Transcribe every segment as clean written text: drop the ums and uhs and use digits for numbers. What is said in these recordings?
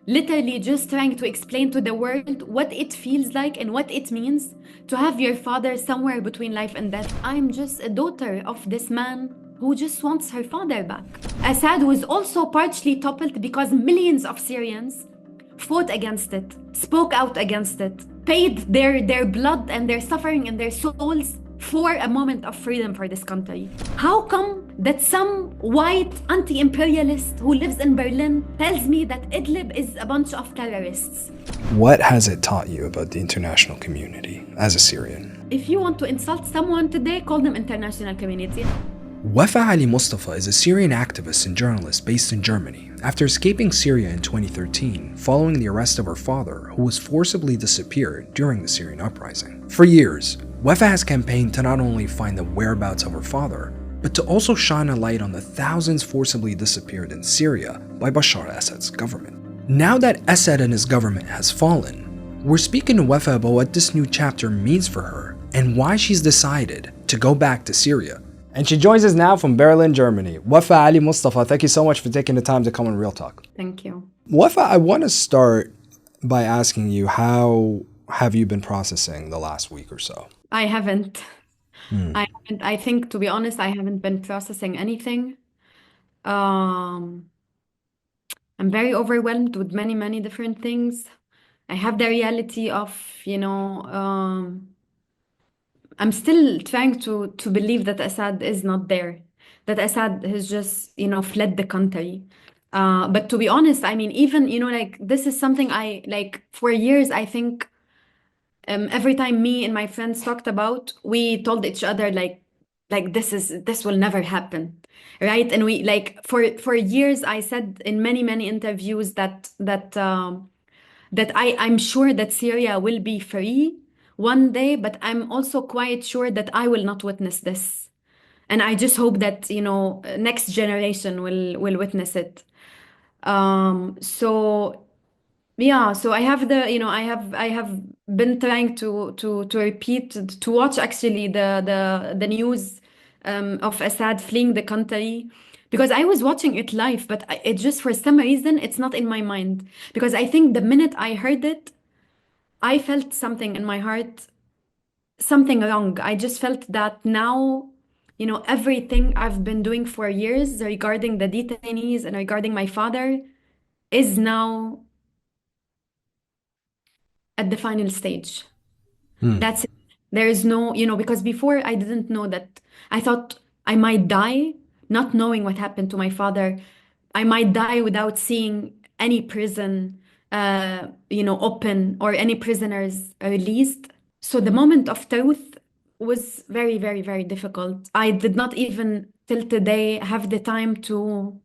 literally just trying to explain to the world what it feels like and what it means to have your father somewhere between life and death. I'm just a daughter of this man who just wants her father back. Assad was also partially toppled because millions of Syrians fought against it, spoke out against it, paid their blood and their suffering and their souls for a moment of freedom for this country. How come that some white anti-imperialist who lives in Berlin tells me that Idlib is a bunch of terrorists? What has it taught you about the international community as a Syrian? If you want to insult someone today, call them international community. Wafa Mustafa is a Syrian activist and journalist based in Germany after escaping Syria in 2013 following the arrest of her father, who was forcibly disappeared during the Syrian uprising. For years, Wafa has campaigned to not only find the whereabouts of her father, but to also shine a light on the thousands forcibly disappeared in Syria by Bashar al-Assad's government. Now that Assad and his government has fallen, we're speaking to Wafa about what this new chapter means for her and why she's decided to go back to Syria. And she joins us now from Berlin, Germany. Wafa Mustafa, thank you so much for taking the time to come on Real Talk. Thank you. Wafa, I want to start by asking you, how have you been processing the last week or so? I haven't. I haven't. I think, to be honest, I haven't been processing anything. Um, I'm very overwhelmed with many, many different things. I have the reality of, I'm still trying to believe that Assad is not there, that Assad has just, fled the country. But to be honest, I mean, even, like this is something I like for years, I think every time me and my friends talked about, we told each other like this will never happen, right? And we like for years I said in many many interviews that I'm sure that Syria will be free one day, but I'm also quite sure that I will not witness this. And I just hope that, next generation will witness it. So yeah, so I have I have been trying to repeat to watch actually the news of Assad fleeing the country because I was watching it live, but it just for some reason it's not in my mind because I think the minute I heard it, I felt something in my heart, something wrong. I just felt that now, everything I've been doing for years regarding the detainees and regarding my father is now at the final stage. That's it. There is no, because before I didn't know that. I thought I might die not knowing what happened to my father. I might die without seeing any prison, open or any prisoners released. So the moment of truth was very, very, very difficult. I did not even till today have the time to,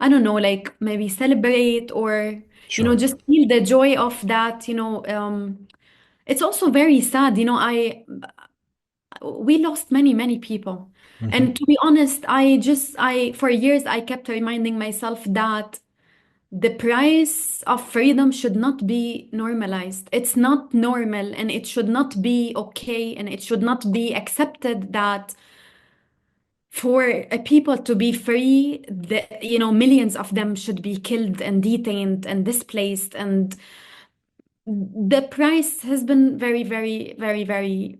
I don't know, like maybe celebrate or, Sure. just feel the joy of that, it's also very sad, we lost many, many people. And to be honest, for years, I kept reminding myself that the price of freedom should not be normalized. It's not normal and it should not be okay and it should not be accepted that for people to be free, millions of them should be killed and detained and displaced. And the price has been very, very, very, very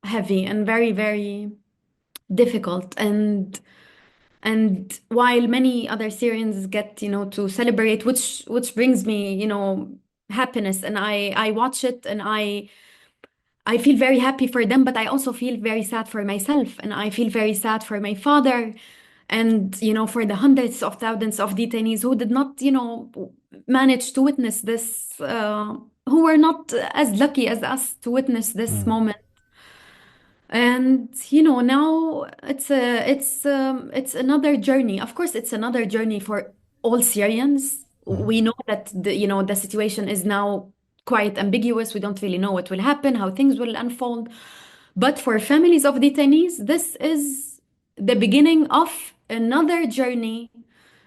heavy and very, very difficult. And while many other Syrians get, to celebrate, which brings me, happiness, and I watch it and I feel very happy for them, but I also feel very sad for myself, and I feel very sad for my father, and for the hundreds of thousands of detainees who did not, manage to witness this, who were not as lucky as us to witness this moment. And now it's another journey. Of course, it's another journey for all Syrians. We know that the situation is now quite ambiguous. We don't really know what will happen, how things will unfold. But for families of detainees, this is the beginning of another journey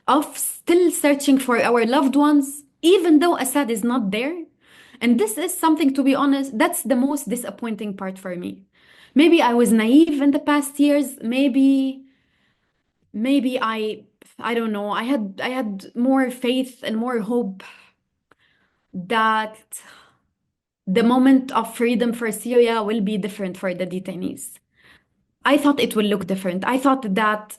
of still searching for our loved ones, even though Assad is not there. And this is something, to be honest, that's the most disappointing part for me. Maybe I was naive in the past years. Maybe I I don't know. I had more faith and more hope that the moment of freedom for Syria will be different for the detainees. I thought it will look different. I thought that,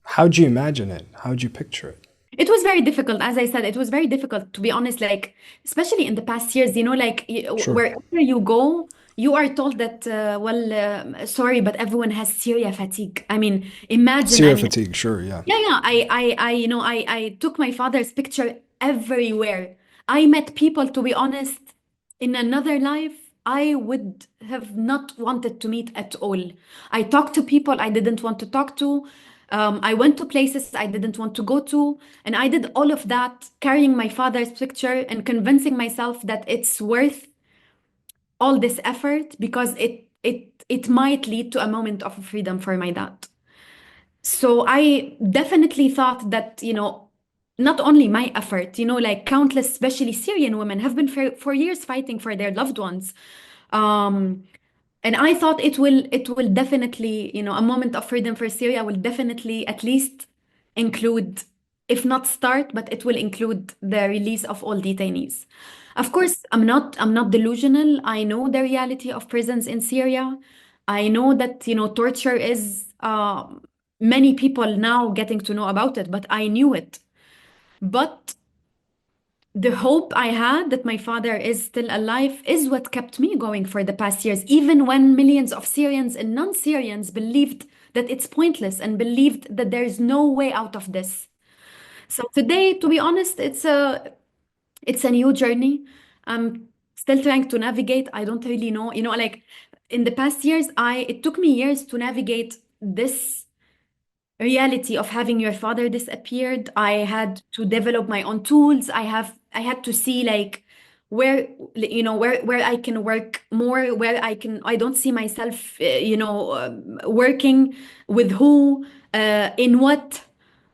How'd you imagine it? How'd you picture it? it was very difficult. As I said, it was very difficult, to be honest, like, especially in the past years, like, Sure. wherever you go, you are told that, well, sorry, but everyone has Syria fatigue. I mean, imagine, I Syria mean, fatigue, sure, yeah. yeah, yeah. I took my father's picture everywhere. I met people, to be honest, in another life, I would have not wanted to meet at all. I talked to people I didn't want to talk to. I went to places I didn't want to go to. And I did all of that carrying my father's picture and convincing myself that it's worth all this effort because it might lead to a moment of freedom for my dad. So I definitely thought that, not only my effort, like countless, especially Syrian women, have been for years fighting for their loved ones. Um, and I thought it will definitely, a moment of freedom for Syria will definitely at least include, if not start, but it will include the release of all detainees. Of course, I'm not delusional. I know the reality of prisons in Syria. I know that, torture is many people now getting to know about it, but I knew it. But the hope I had that my father is still alive is what kept me going for the past years, even when millions of Syrians and non-Syrians believed that it's pointless and believed that there is no way out of this. So today, to be honest, it's a new journey. I'm still trying to navigate. I don't really know, like in the past years, it took me years to navigate this reality of having your father disappeared. I had to develop my own tools. I had to see like where I can work more, where I don't see myself working with who, in what.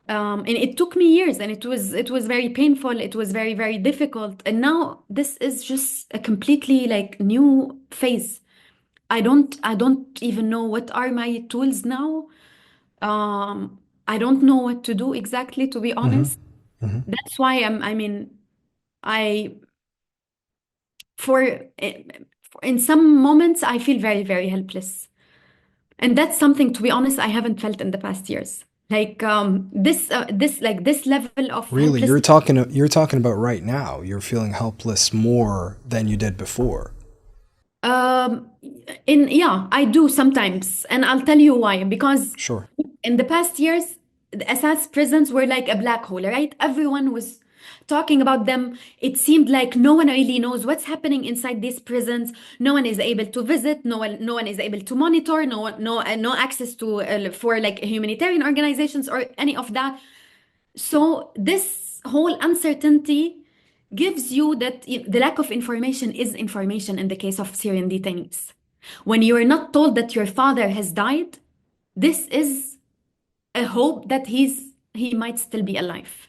And it took me years, and it was very painful. It was very, very difficult. And now this is just a completely like new phase. I don't even know what are my tools now. I don't know what to do exactly, to be Hmm. honest. Hmm. That's why I mean, I, for, in some moments, I feel very, very helpless. And that's something, to be honest, I haven't felt in the past years. Like, this level of Really, helplessness. you're talking about right now. You're feeling helpless more than you did before. Um, yeah, I do sometimes, and I'll tell you why. Because Sure. in the past years, the Assad's prisons were like a black hole, right? Everyone was talking about them. It seemed like no one really knows what's happening inside these prisons. No one is able to visit. No one is able to monitor. No access to for like humanitarian organizations or any of that. So this whole uncertainty gives you that the lack of information is information in the case of Syrian detainees. When you are not told that your father has died, this is a hope that he might still be alive.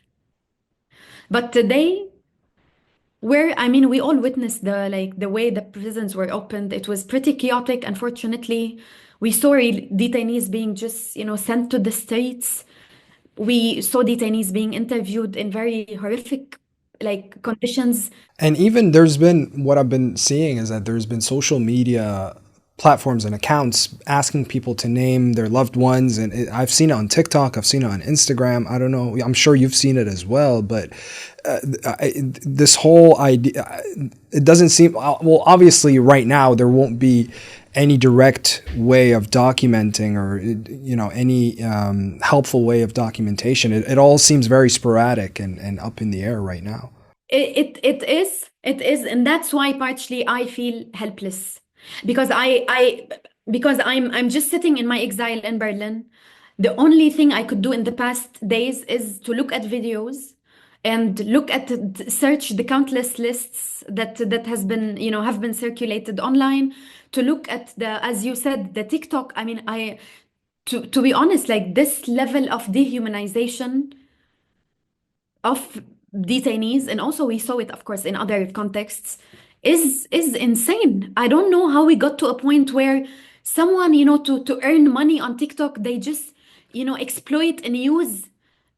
But today, where I mean, we all witnessed the way the prisons were opened. It was pretty chaotic. Unfortunately, we saw detainees being just sent to the streets. We saw detainees being interviewed in very horrific like conditions. And even there's been what I've been seeing is that there's been social media platforms and accounts asking people to name their loved ones, and I've seen it on TikTok, I've seen it on Instagram. I don't know, I'm sure you've seen it as well, but this whole idea, it doesn't seem well. Obviously, right now there won't be any direct way of documenting or any helpful way of documentation. It all seems very sporadic and up in the air right now. It is, and that's why partially I feel helpless because I'm just sitting in my exile in Berlin. The only thing I could do in the past days is to look at videos and look at search the countless lists that has been have been circulated online, to look at the, as you said, the TikTok. I mean, to be honest, like this level of dehumanization of detainees, and also we saw it of course in other contexts, is insane. I don't know how we got to a point where someone, to earn money on TikTok, they just exploit and use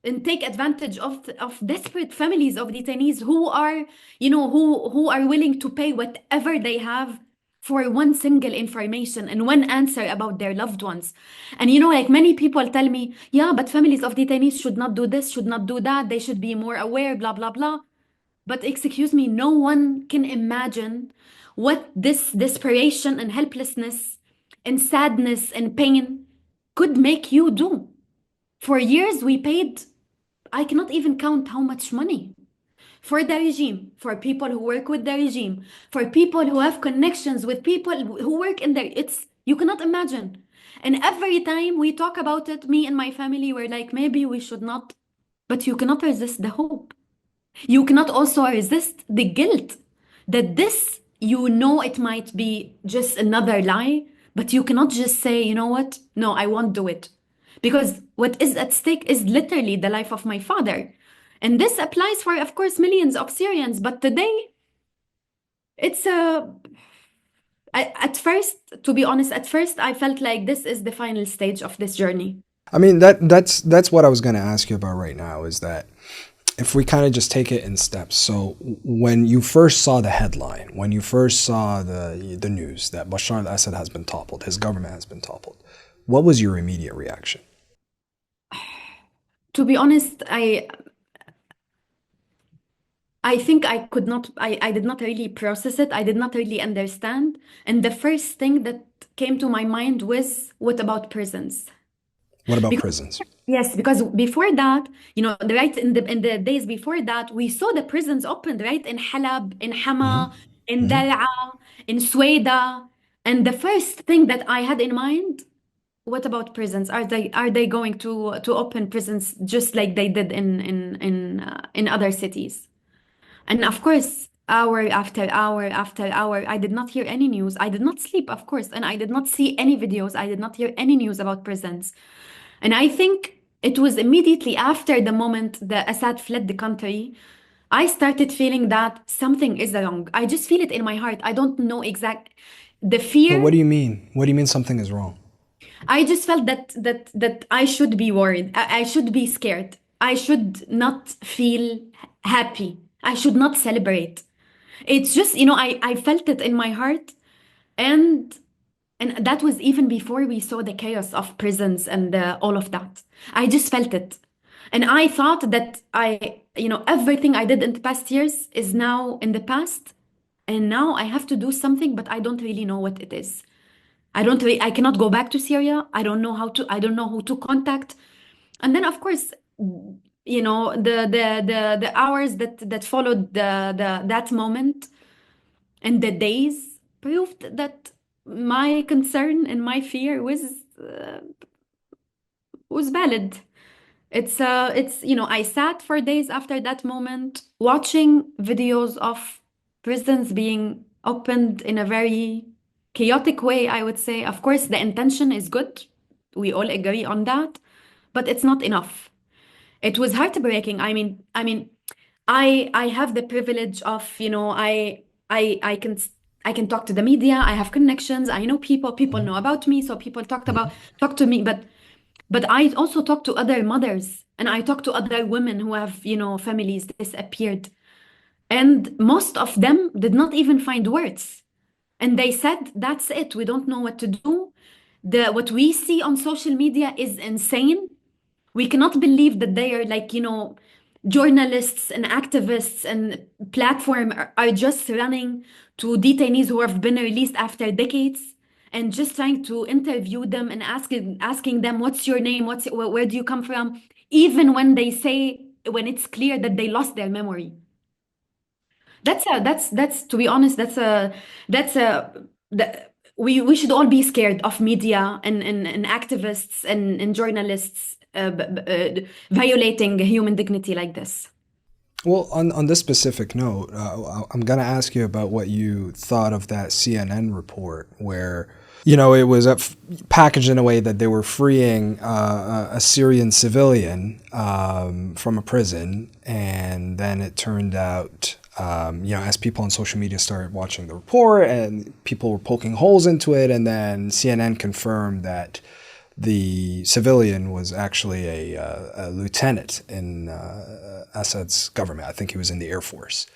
and take advantage of desperate families of detainees who are, who are willing to pay whatever they have for one single information and one answer about their loved ones. And like many people tell me, yeah, but families of detainees should not do this, should not do that, they should be more aware, blah, blah, blah. But excuse me, no one can imagine what this desperation and helplessness and sadness and pain could make you do. For years, we paid, I cannot even count how much money for the regime, for people who work with the regime, for people who have connections with people who work in there. You cannot imagine. And every time we talk about it, me and my family were like, maybe we should not, but you cannot resist the hope. You cannot also resist the guilt that this, it might be just another lie, but you cannot just say, you know what? No, I won't do it. Because what is at stake is literally the life of my father. And this applies for, of course, millions of Syrians. But today, it's at first, to be honest, at first I felt like this is the final stage of this journey. I mean, that's what I was going to ask you about right now, is that if we kind of just take it in steps. So when you first saw the headline, when you first saw the news that Bashar al-Assad has been toppled, his government has been toppled, what was your immediate reaction? To be honest, I think I did not really process it. I did not really understand. And the first thing that came to my mind was, what about prisons? What about Because, prisons? yes, because before that, right in the days before that, we saw the prisons opened, right? In Halab, in Hama, Hmm. in Hmm. Dar'a, in Sueda. And the first thing that I had in mind, what about prisons? Are they going to open prisons just like they did in other cities? And of course, hour after hour after hour, I did not hear any news. I did not sleep, of course, and I did not see any videos. I did not hear any news about prisons. And I think it was immediately after the moment the Assad fled the country, I started feeling that something is wrong. I just feel it in my heart. I don't know exact the But what fear. do you mean? What do you mean something is wrong? I just felt that I should be worried. I should be scared. I should not feel happy. I should not celebrate. It's just, I felt it in my heart, and that was even before we saw the chaos of prisons and all of that. I just felt it. And I thought that everything I did in the past years is now in the past. And now I have to do something, but I don't really know what it is. I cannot go back to Syria. I don't know who to contact. And then, of course, the hours that followed that moment and the days proved that my concern and my fear uh, was valid. I sat for days after that moment watching videos of prisons being opened in a very chaotic way, I would say. Of course, the intention is good. We all agree on that, but it's not enough. It was heartbreaking. I have the privilege of, I can I can talk to the media. I have connections. I know people. People know about me, so people Hmm. talk to me. But I also talk to other mothers, and I talk to other women who have, families disappeared. And most of them did not even find words. And they said, that's it. We don't know what to do. What we see on social media is insane. We cannot believe that they are like, journalists and activists and platform are just running to detainees who have been released after decades and just trying to interview them and asking them, what's your name? Where do you come from? Even when it's clear that they lost their memory. That's to be honest, that's a that we should all be scared of media and activists and journalists violating human dignity like this. Well, on this specific note, I'm going to ask you about what you thought of that CNN report where, it was packaged in a way that they were freeing a Syrian civilian from a prison. And then it turned out, as people on social media started watching the report and people were poking holes into it, and then CNN confirmed that The civilian was actually a lieutenant in Assad's government. I think he was in the Air Force.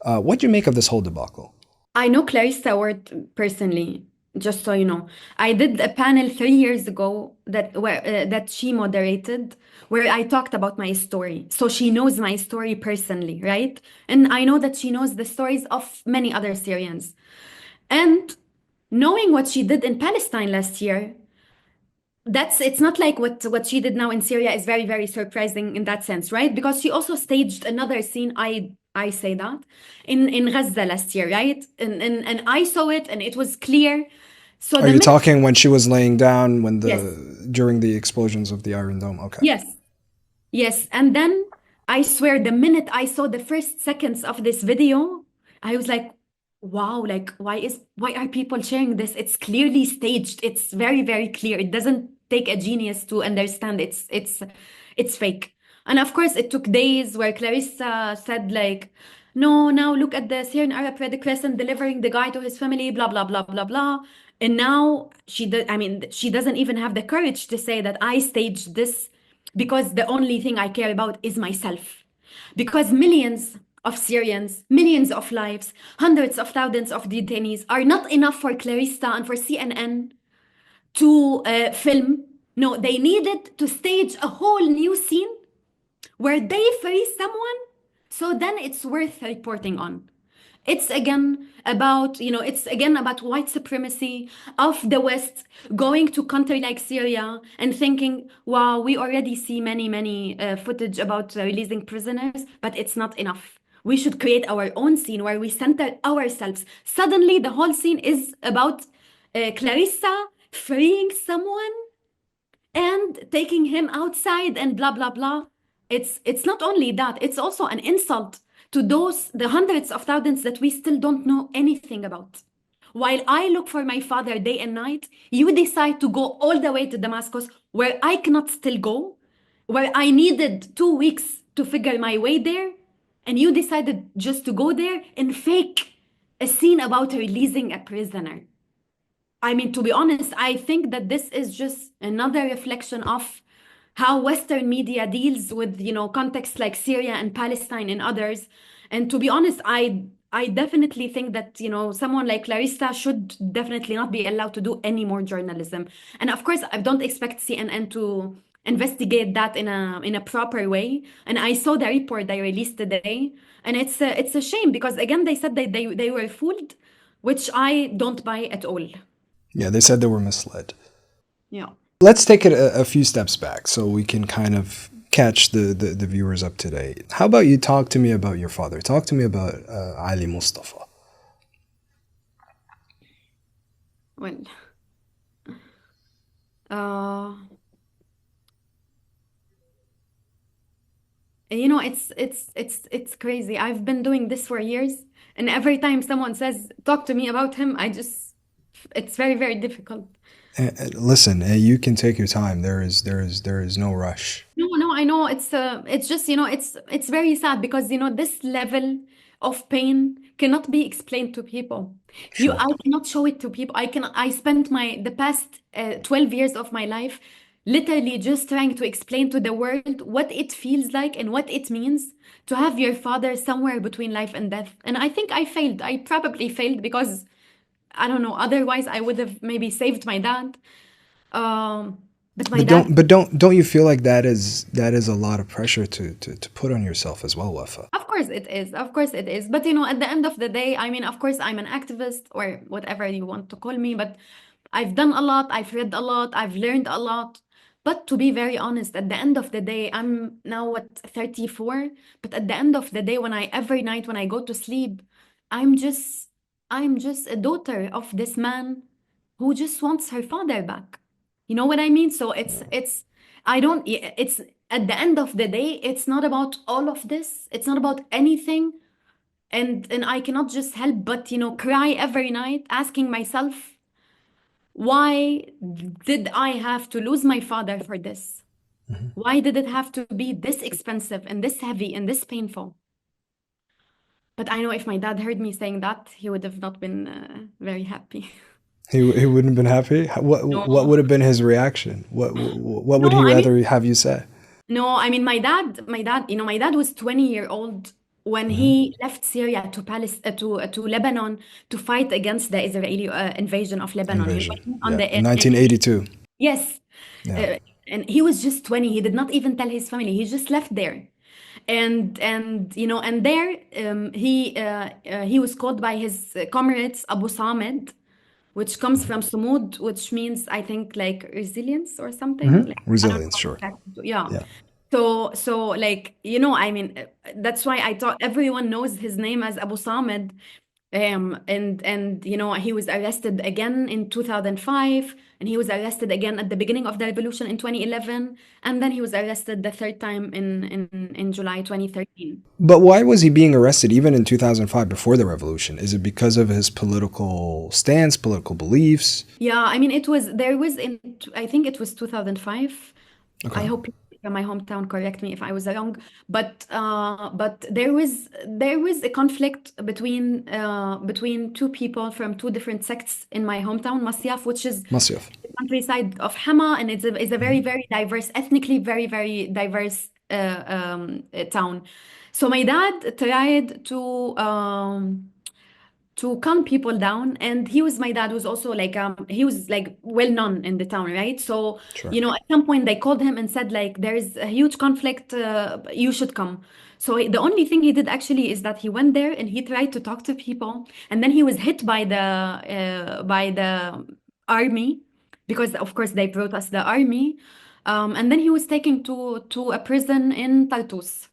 What do you make of this whole debacle? I know Clarissa Ward personally, just so you know. I did a panel 3 years ago that she moderated, where I talked about my story. So she knows my story personally, right? And I know that she knows the stories of many other Syrians. And knowing what she did in Palestine last year, that's it's not like what she did now in Syria is very, very surprising in that sense, right? Because she also staged another scene, I say that, in Gaza last year, right? And I saw it and it was clear. So Are the you minute, talking when she was laying down when yes, the during the explosions of the Iron Dome? Okay. yes. Yes, and then I swear the minute I saw the first seconds of this video, I was like, wow, like why are people sharing this? It's clearly staged. It's very, very clear. It doesn't take a genius to understand it's fake. And of course it took days where Clarissa said like, no, now look at the Syrian Arab Red Crescent delivering the guy to his family, blah, blah, blah, blah, blah. And now I mean, she doesn't even have the courage to say that I staged this because the only thing I care about is myself. Because millions of Syrians, millions of lives, hundreds of thousands of detainees are not enough for Clarissa and for CNN to film. No, they needed to stage a whole new scene where they free someone, so then it's worth reporting on. It's again about white supremacy of the West going to country like Syria and thinking, wow, we already see many footage about releasing prisoners, but it's not enough. We should create our own scene where we center ourselves. Suddenly, the whole scene is about Clarissa freeing someone and taking him outside and blah blah blah. It's not only that, it's also an insult to the hundreds of thousands that we still don't know anything about. While I look for my father day and night, you decide to go all the way to Damascus, where I cannot still go, where I needed 2 weeks to figure my way there, and you decided just to go there and fake a scene about releasing a prisoner. I mean, to be honest, I think that this is just another reflection of how Western media deals with, contexts like Syria and Palestine and others. And to be honest, I definitely think that, someone like Clarissa should definitely not be allowed to do any more journalism. And of course, I don't expect CNN to investigate that in a proper way. And I saw the report they released today, and it's a shame because again, they said that they were fooled, which I don't buy at all. Yeah, they said they were misled. Yeah. Let's take it a few steps back so we can kind of catch the viewers up to date. How about you talk to me about your father? Talk to me about Ali Mustafa. Well, uh, it's crazy. I've been doing this for years, and every time someone says talk to me about him, it's very, very difficult. Listen, you can take your time. There is no rush. No, no, I know it's just, it's very sad because, this level of pain cannot be explained to people. Sure. I cannot show it to people. I spent the past 12 years of my life literally just trying to explain to the world what it feels like and what it means to have your father somewhere between life and death. And I think I failed. I probably failed because I don't know, otherwise I would have maybe saved my dad. Um, but my But dad. don't you feel like that is a lot of pressure to put on yourself as well, Wafa? Of course it is. Of course it is. But at the end of the day, I mean, of course I'm an activist or whatever you want to call me, but I've done a lot, I've read a lot, I've learned a lot. But to be very honest, at the end of the day, I'm now what, 34, but at the end of the day, every night when I go to sleep, I'm just I'm just a daughter of this man who just wants her father back. You know what I mean? So it's I don't it's at the end of the day, it's not about all of this. It's not about anything. And I cannot just help but, cry every night asking myself, why did I have to lose my father for this? Why did it have to be this expensive and this heavy and this painful? But I know if my dad heard me saying that, he would have not been very happy. He wouldn't have been happy. What No, would have been his reaction? What would no, he I mean, rather have you say? no, I mean, my dad was 20-year-old when Hmm. he left Syria to to Lebanon to fight against the Israeli invasion of Lebanon. When Invasion. he went on Yeah, the in 1982. yes, Yeah. uh, and he was just 20. He did not even tell his family. He just left there, and there he was called by his comrades Abu Samed, which comes from Sumud, which means I think like resilience or something. Like I don't Resilience, know sure. exactly. Yeah. Yeah. So like I mean, that's why I thought everyone knows his name as Abu Samed. And he was arrested again in 2005, and he was arrested again at the beginning of the revolution in 2011, and then he was arrested the third time in July 2013. But why was he being arrested even in 2005 before the revolution? Is it because of his political stance, political beliefs? Yeah, I mean, there was I think it was 2005. I Okay. hope people from my hometown correct me if I was wrong, but there was a conflict between two people from two different sects in my hometown, Masyaf, which is Masyaf. the countryside of Hama, and it's a very very diverse, ethnically very very diverse town. So my dad tried to calm people down, and my dad was also like he was like well known in the town, right? So Sure. at some point they called him and said like there is a huge conflict, you should come. So the only thing he did actually is that he went there and he tried to talk to people, and then he was hit by the army, because of course they brought us the army, and then he was taken to a prison in Tartus,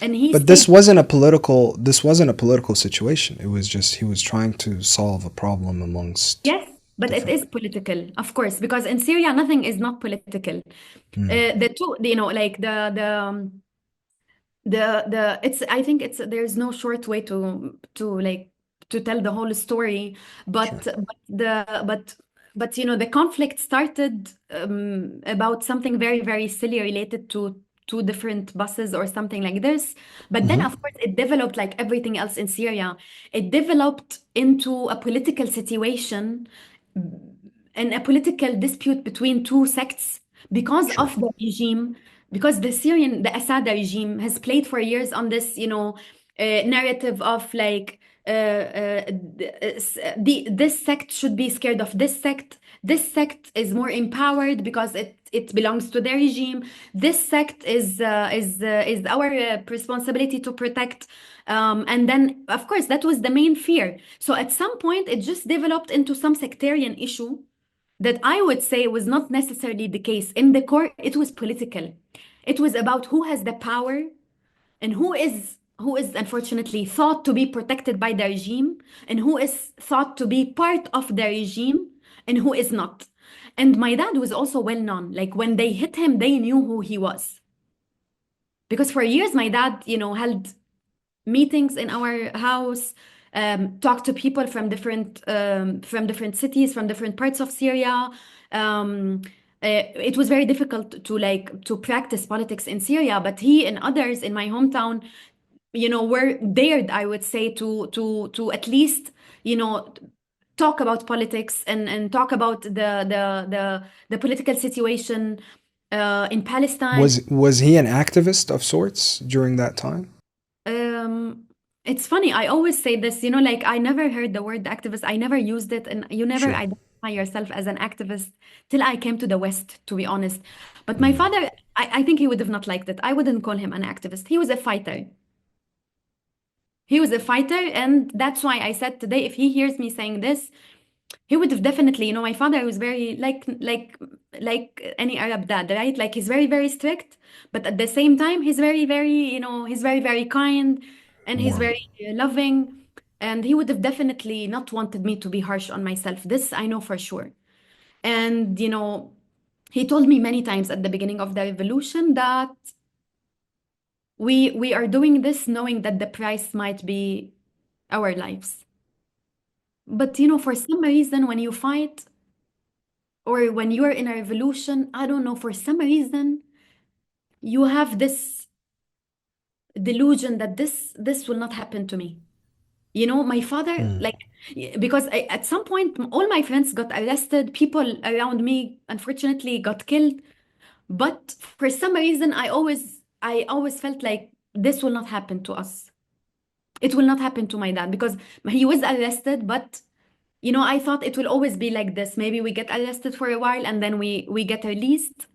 and he But stayed. this wasn't a political situation. It was just he was trying to solve a problem amongst Yes, but it different. is political, of course, because in Syria nothing is not political. Mm, The two, like the it's I think it's there's no short way to like to tell the whole story, sure. but the conflict started about something very very silly related to two different buses or something like this. But then Hmm. of course it developed like everything else in Syria. It developed into a political situation and a political dispute between two sects because Sure. of the regime, because the Assad regime has played for years on this, narrative of like this sect should be scared of this sect. This sect is more empowered because it belongs to the regime. This sect is our responsibility to protect. And then, of course, that was the main fear. So at some point, it just developed into some sectarian issue that I would say was not necessarily the case. In the core, it was political. It was about who has the power and who is unfortunately thought to be protected by the regime, and who is thought to be part of the regime, and who is not. And my dad was also well known. Like when they hit him, they knew who he was. Because for years, my dad, held meetings in our house, talked to people from different cities, from different parts of Syria. Um, it was very difficult to practice politics in Syria, but he and others in my hometown, were dared, I would say, to at least, talk about politics and talk about the political situation in Palestine. Was he an activist of sorts during that time? Um, it's funny. I always say this, like I never heard the word activist. I never used it, and you never Sure. identify yourself as an activist till I came to the West, to be honest. But my Mm. father, I think he would have not liked it. I wouldn't call him an activist. He was a fighter. He was a fighter, and that's why I said today, if he hears me saying this, he would have definitely, my father was very like any Arab dad, right? Like he's very, very strict, but at the same time, he's very, very, he's very, very kind, and he's Warm. very loving. And he would have definitely not wanted me to be harsh on myself. This I know for sure. And, he told me many times at the beginning of the revolution that we are doing this knowing that the price might be our lives. But, for some reason, when you fight, or when you're in a revolution, I don't know, for some reason, you have this delusion that this will not happen to me. You know, my father, Mm. like, because at some point, all my friends got arrested. People around me, unfortunately, got killed. But for some reason, I always felt like this will not happen to us. It will not happen to my dad because he was arrested. But you know, I thought it will always be like this. Maybe we get arrested for a while and then we get released.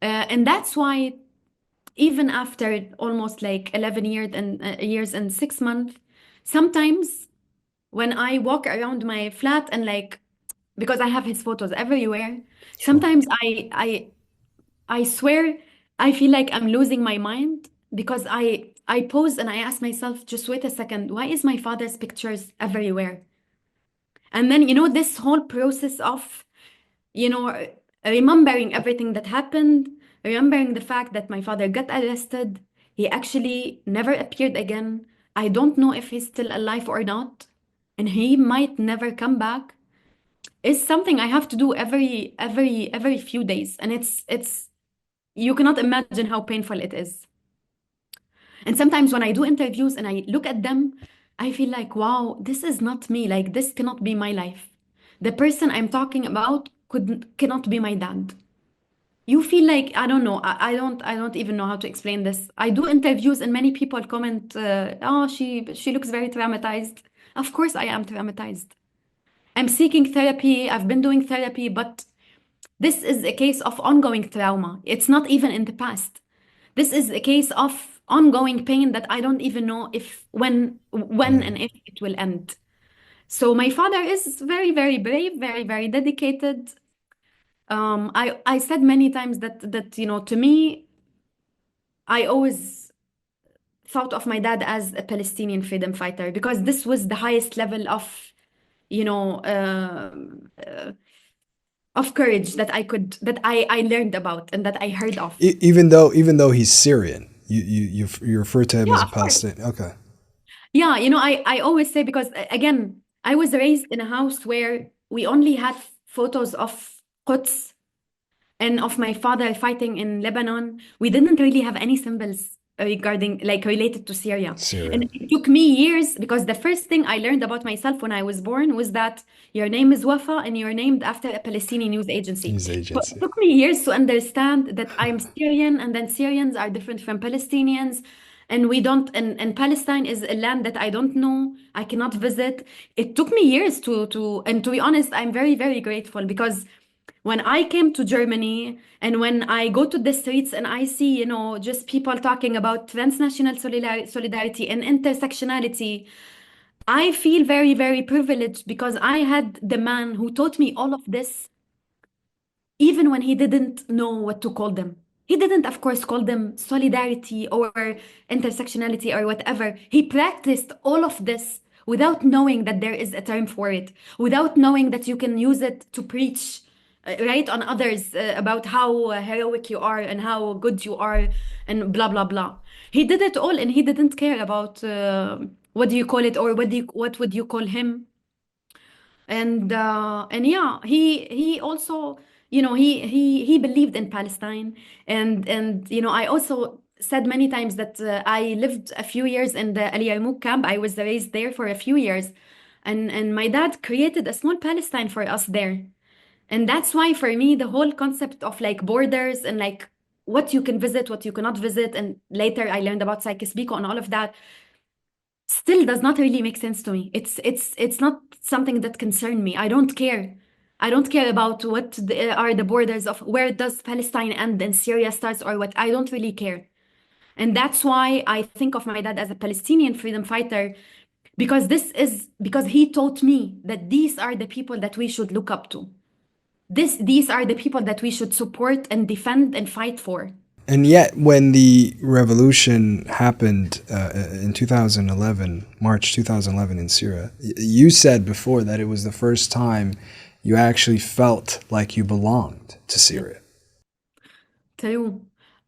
And that's why even after almost like 11 years and 6 months, sometimes when I walk around my flat and like, because I have his photos everywhere, Sure. sometimes I swear I feel like I'm losing my mind because I pause and I ask myself, just wait a second, why is my father's pictures everywhere? And then, you know, this whole process of, you know, remembering everything that happened, remembering the fact that my father got arrested, he actually never appeared again. I don't know if he's still alive or not, and he might never come back. Is something I have to do every few days, and it's you cannot imagine how painful it is. And sometimes when I do interviews and I look at them, I feel like, wow, this is not me. Like this cannot be my life. The person I'm talking about cannot be my dad. You feel like I don't know. I don't even know how to explain this. I do interviews and many people comment, "Oh, she looks very traumatized." Of course, I am traumatized. I'm seeking therapy. I've been doing therapy, but this is a case of ongoing trauma. It's not even in the past. This is a case of ongoing pain that I don't even know if when Mm. and if it will end. So my father is very, very brave, very, very dedicated. I said many times that you know, to me, I always thought of my dad as a Palestinian freedom fighter because this was the highest level of, you know, of courage that I learned about and that I heard of. Even though he's Syrian, you refer to him as Yeah, a of course. Palestinian. Okay. Yeah, you know, I always say because again, I was raised in a house where we only had photos of Quds and of my father fighting in Lebanon. We didn't really have any symbols regarding like related to Syria. Syria. And it took me years because the first thing I learned about myself when I was born was that your name is Wafa and you're named after a Palestinian news agency. News So it agency. took me years to understand that I'm Syrian and then Syrians are different from Palestinians. And we don't, and Palestine is a land that I don't know, I cannot visit. It took me years and to be honest, I'm very, very grateful because when I came to Germany and when I go to the streets and I see, you know, just people talking about transnational solidarity and intersectionality, I feel very, very privileged because I had the man who taught me all of this even when he didn't know what to call them. He didn't, of course, call them solidarity or intersectionality or whatever. He practiced all of this without knowing that there is a term for it, without knowing that you can use it to preach, right, on others about how heroic you are and how good you are and blah, blah, blah. He did it all and he didn't care about what do you call it or what would you call him and yeah he also you know he believed in Palestine and you know I also said many times that I lived a few years in the Al Yarmouk camp. I was raised there for a few years and my dad created a small Palestine for us there, and that's why for me the whole concept of like borders and like what you can visit, what you cannot visit, and later I learned about Psychis Biko and all of that still does not really make sense to me. It's not something that concern me. I don't care. I don't care about are the borders of where does Palestine end and Syria starts or what. I don't really care. And that's why I think of my dad as a Palestinian freedom fighter because he taught me that these are the people that we should look up to. These are the people that we should support and defend and fight for. And yet, when the revolution happened in 2011, March 2011 in Syria, you said before that it was the first time you actually felt like you belonged to Yeah. Syria. True.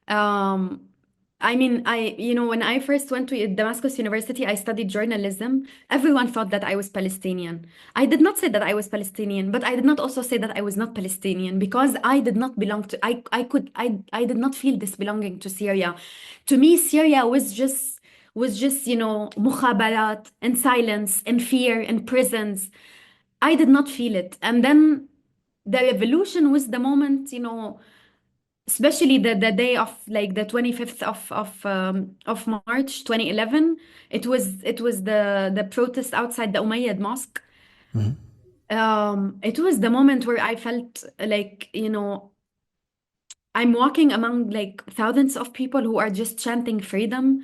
Um, I mean, you know, when I first went to Damascus University, I studied journalism. Everyone thought that I was Palestinian. I did not say that I was Palestinian, but I did not also say that I was not Palestinian because I did not belong to, I did not feel this belonging to Syria. To me, Syria was just was just, mukhabarat and silence and fear and prisons. I did not feel it. And then the revolution was the moment, especially the day of like the 25th of March 2011. It was the protest outside the Umayyad Mosque. Mhm. It was the moment where I felt like, I'm walking among like thousands of people who are just chanting freedom.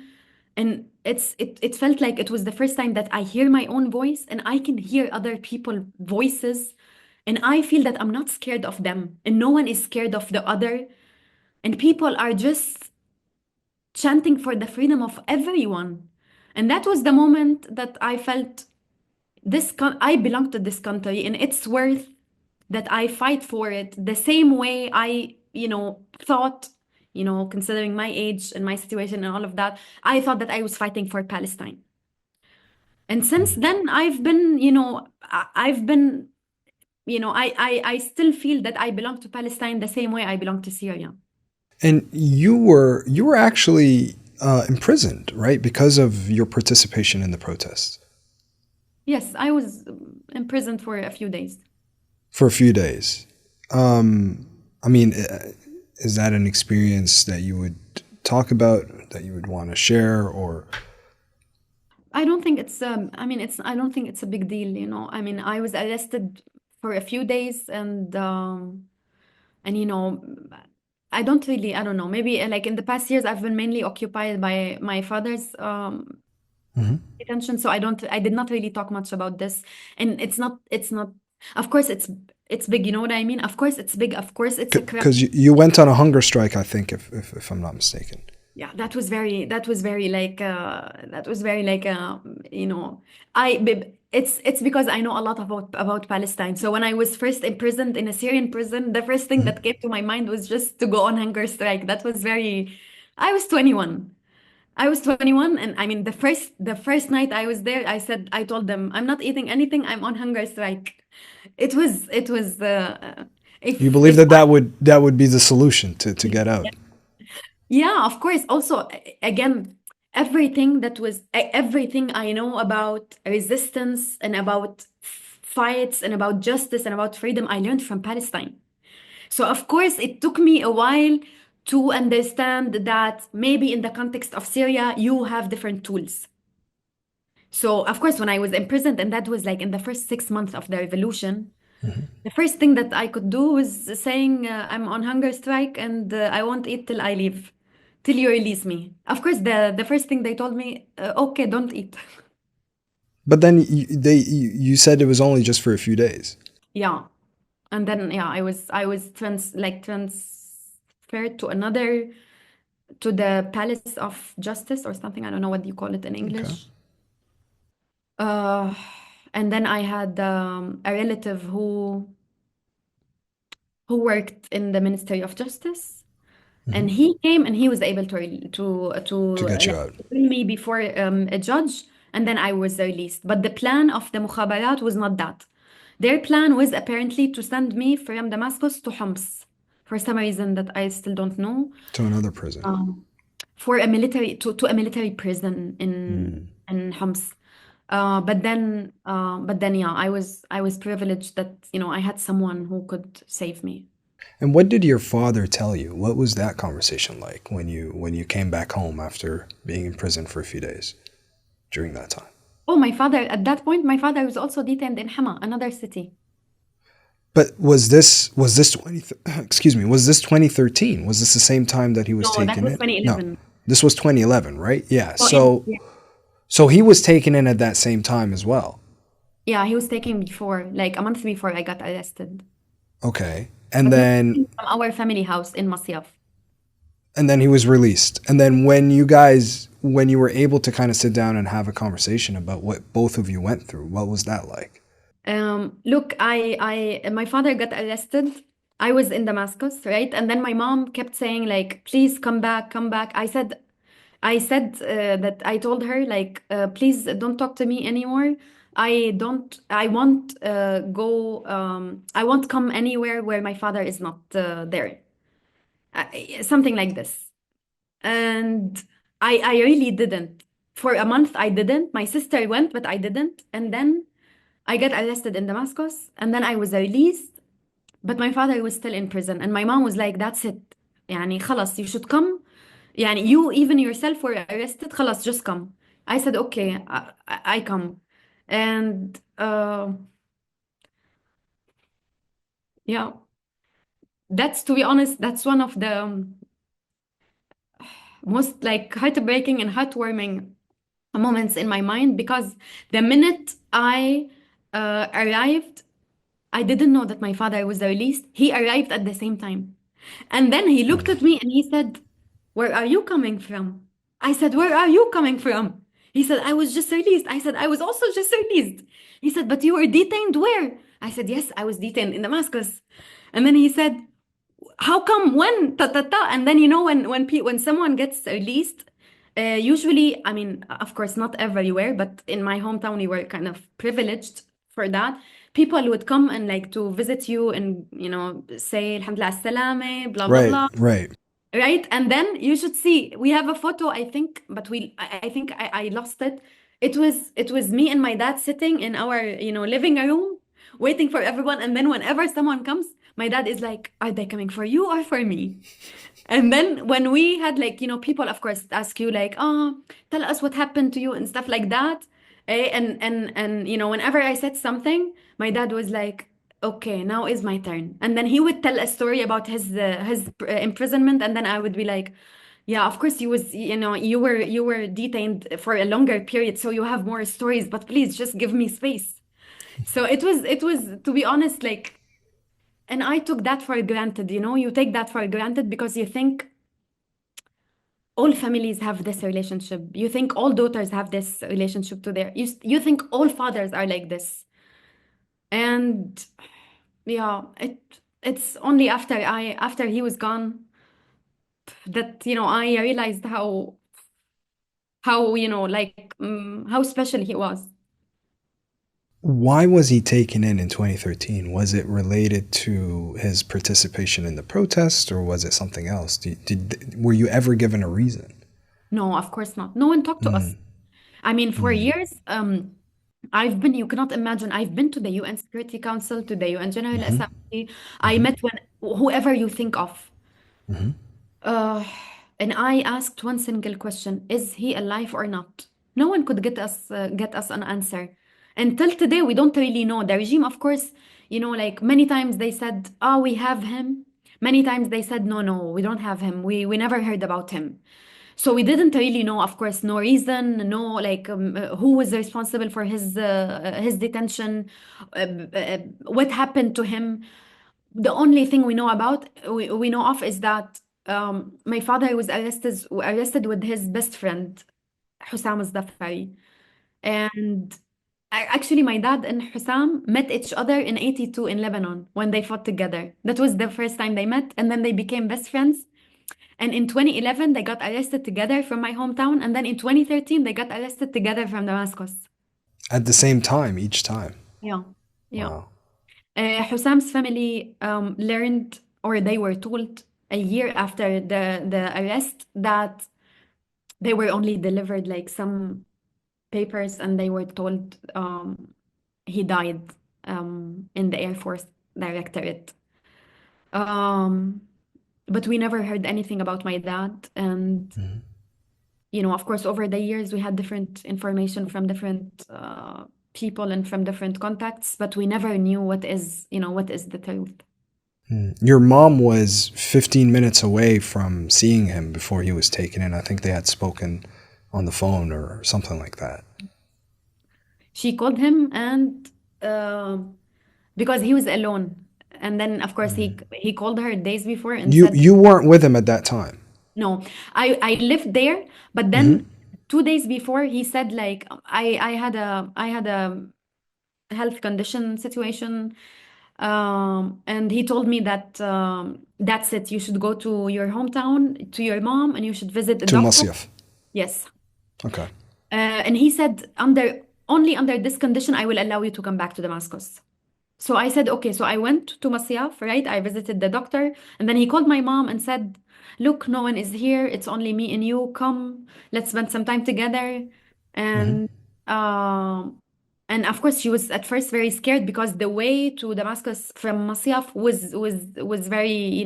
And it felt like it was the first time that I hear my own voice and I can hear other people's voices. And I feel that I'm not scared of them and no one is scared of the other. And people are just chanting for the freedom of everyone. And that was the moment that I felt I belong to this country and it's worth that I fight for it the same way I, thought, considering my age and my situation and all of that, I thought that I was fighting for Palestine. And since Mhm. then, I've been, I've been, I still feel that I belong to Palestine the same way I belong to Syria. And you were actually imprisoned, right, because of your participation in the protests Yes, I was imprisoned for a few days. for a few days. I mean, is that an experience that you would talk about, that you would want to share, or? I don't think I don't think it's a big deal, I mean, I was arrested for a few days and I don't know, maybe like in the past years I've been mainly occupied by my father's Mhm. attention, so I did not really talk much about this. And it's not of course it's big, you know what I mean? Of course it's big, of course it's a crime. Because you went on a hunger strike, I think, if I'm not mistaken. Yeah, that was very like it's because I know a lot about Palestine. So when I was first imprisoned in a Syrian prison, the first thing Mhm. that came to my mind was just to go on hunger strike. That was very I was 21. I was 21, and I mean the first night I was there, I told them I'm not eating anything. I'm on hunger strike. It was You if believe if that that would be the solution to get out? Yeah, of course. Also, again, everything I know about resistance and about fights and about justice and about freedom, I learned from Palestine. So, of course, it took me a while to understand that maybe in the context of Syria, you have different tools. So, of course, when I was imprisoned, and that was like in the first 6 months of the revolution, Mhm. the first thing that I could do was saying, I'm on hunger strike and I won't eat till I leave, till you release me. Of course, the first thing they told me, okay, don't eat. But then you said it was only just for a few days. Yeah. And then yeah, I was transferred to the Palace of Justice or something. I don't know what you call it in Okay. English. Uh, and then I had a relative who worked in the Ministry of Justice. Hmm. And he came and he was able to To get you like out. bring me before a judge, and then I was released. But the plan of the mukhabarat was not that. Their plan was apparently to send me from Damascus to Homs for some reason that I still don't know. To another prison. Um, for a military to a military prison Mm. in Homs. But then yeah, I was privileged that I had someone who could save me. And what did your father tell you? What was that conversation like when you came back home after being in prison for a few days during that time? Oh, at that point, my father was also detained in Hama, another city. But was this 20 excuse me, was this 2013? Was this the same time that he was No, that taken was in? No. 2011. This was 2011, right? Yeah. So So he was taken in at that same time as well. yeah, he was taken before, like a month before I got arrested. Okay. And But he was then taken from our family house in Masyaf. and then he was released. And then when you were able to kind of sit down and have a conversation about what both of you went through, what was that like? Look, my father got arrested. I was in Damascus, right? And then my mom kept saying, like, please come back, come back. I said that I told her, like, please don't talk to me anymore. I won't come anywhere where my father is not there. Something like this. And I really didn't. For a month, I didn't. My sister went, but I didn't. And then I got arrested in Damascus, and then I was released. But my father was still in prison, and my mom was like, "That's it. يعني خلاص, you should come. يعني you even yourself were arrested. خلاص, just come." I said, "Okay, I come." And yeah, that's, to be honest, that's one of the most like heartbreaking and heartwarming moments in my mind, because the minute I arrived, I didn't know that my father was released. He arrived at the same time. And then he looked at me and he said, "Where are you coming from?" I said, "Where are you coming from?" He said, "I was just released." I said, "I was also just released." He said, "But you were detained where?" I said, "Yes, I was detained in Damascus." And then he said, "How come? When? Ta ta ta." And then, when someone gets released, usually, I mean, of course, not everywhere, but in my hometown, we were kind of privileged for that. People would come and like to visit you and say Alhamdulillah as-salame, blah blah Right, blah, right. right? And then you should see, we have a photo, I think, but I think I lost it. It was me and my dad sitting in our living room waiting for everyone, and then whenever someone comes, my dad is like, "Are they coming for you or for me?" And then when we had like, people of course ask you like, "Oh, tell us what happened to you," and stuff like that. And whenever I said something, my dad was like, "Okay, now is my turn." And then he would tell a story about his imprisonment, and then I would be like, "Yeah, of course you were detained for a longer period, so you have more stories, but please just give me space." So it was, to be honest, like, and I took that for granted. You take that for granted because you think all families have this relationship. You think all daughters have this relationship to you think all fathers are like this. And yeah, it's only after he was gone that I realized how like how special he was. Why was he taken in 2013? Was it related to his participation in the protest, or was it something else? Were you ever given a reason? No, of course not. No one talked to us. I mean, for years, you cannot imagine, I've been to the UN Security Council, to the UN General Assembly. I met whoever you think of. Uh, and I asked one single question: Is he alive or not? No one could get us an answer. Until today, we don't really know. The regime, of course, like many times they said, "Oh, we have him." Many times they said, "No, no, we don't have him. We never heard about him." So we didn't really know, of course, no reason, no like who was responsible for his detention, what happened to him. The only thing we know of is that my father was arrested with his best friend, Hussam al-Zafari. And actually, my dad and Hussam met each other in 82 in Lebanon when they fought together. That was the first time they met, and then they became best friends. And in 2011, they got arrested together from my hometown. And then in 2013, they got arrested together from Damascus. At the same time, each time. Yeah. Yeah. Wow. Hussam's family learned, or they were told a year after the arrest, that they were only delivered like some papers, and they were told he died in the Air Force Directorate. Um, but we never heard anything about my dad. And of course, over the years, we had different information from different people and from different contacts, but we never knew what is the truth. Your mom was 15 minutes away from seeing him before he was taken in. I think they had spoken on the phone or something like that. She called him, and because he was alone, and then of course he called her days before and You said, you weren't with him at that time. no, I lived there, but then 2 days before he said like I had a health condition situation, and he told me that that's it. You should go to your hometown, to your mom, and you should visit the To doctor. Masyaf. Yes. Okay. And he said, only under this condition, I will allow you to come back to Damascus. So I said, okay. So I went to Masyaf, right? I visited the doctor, and then he called my mom and said, "Look, no one is here. It's only me and you. Come, let's spend some time together." Hmm. And um and of course she was at first very scared because the way to Damascus from Masyaf was very,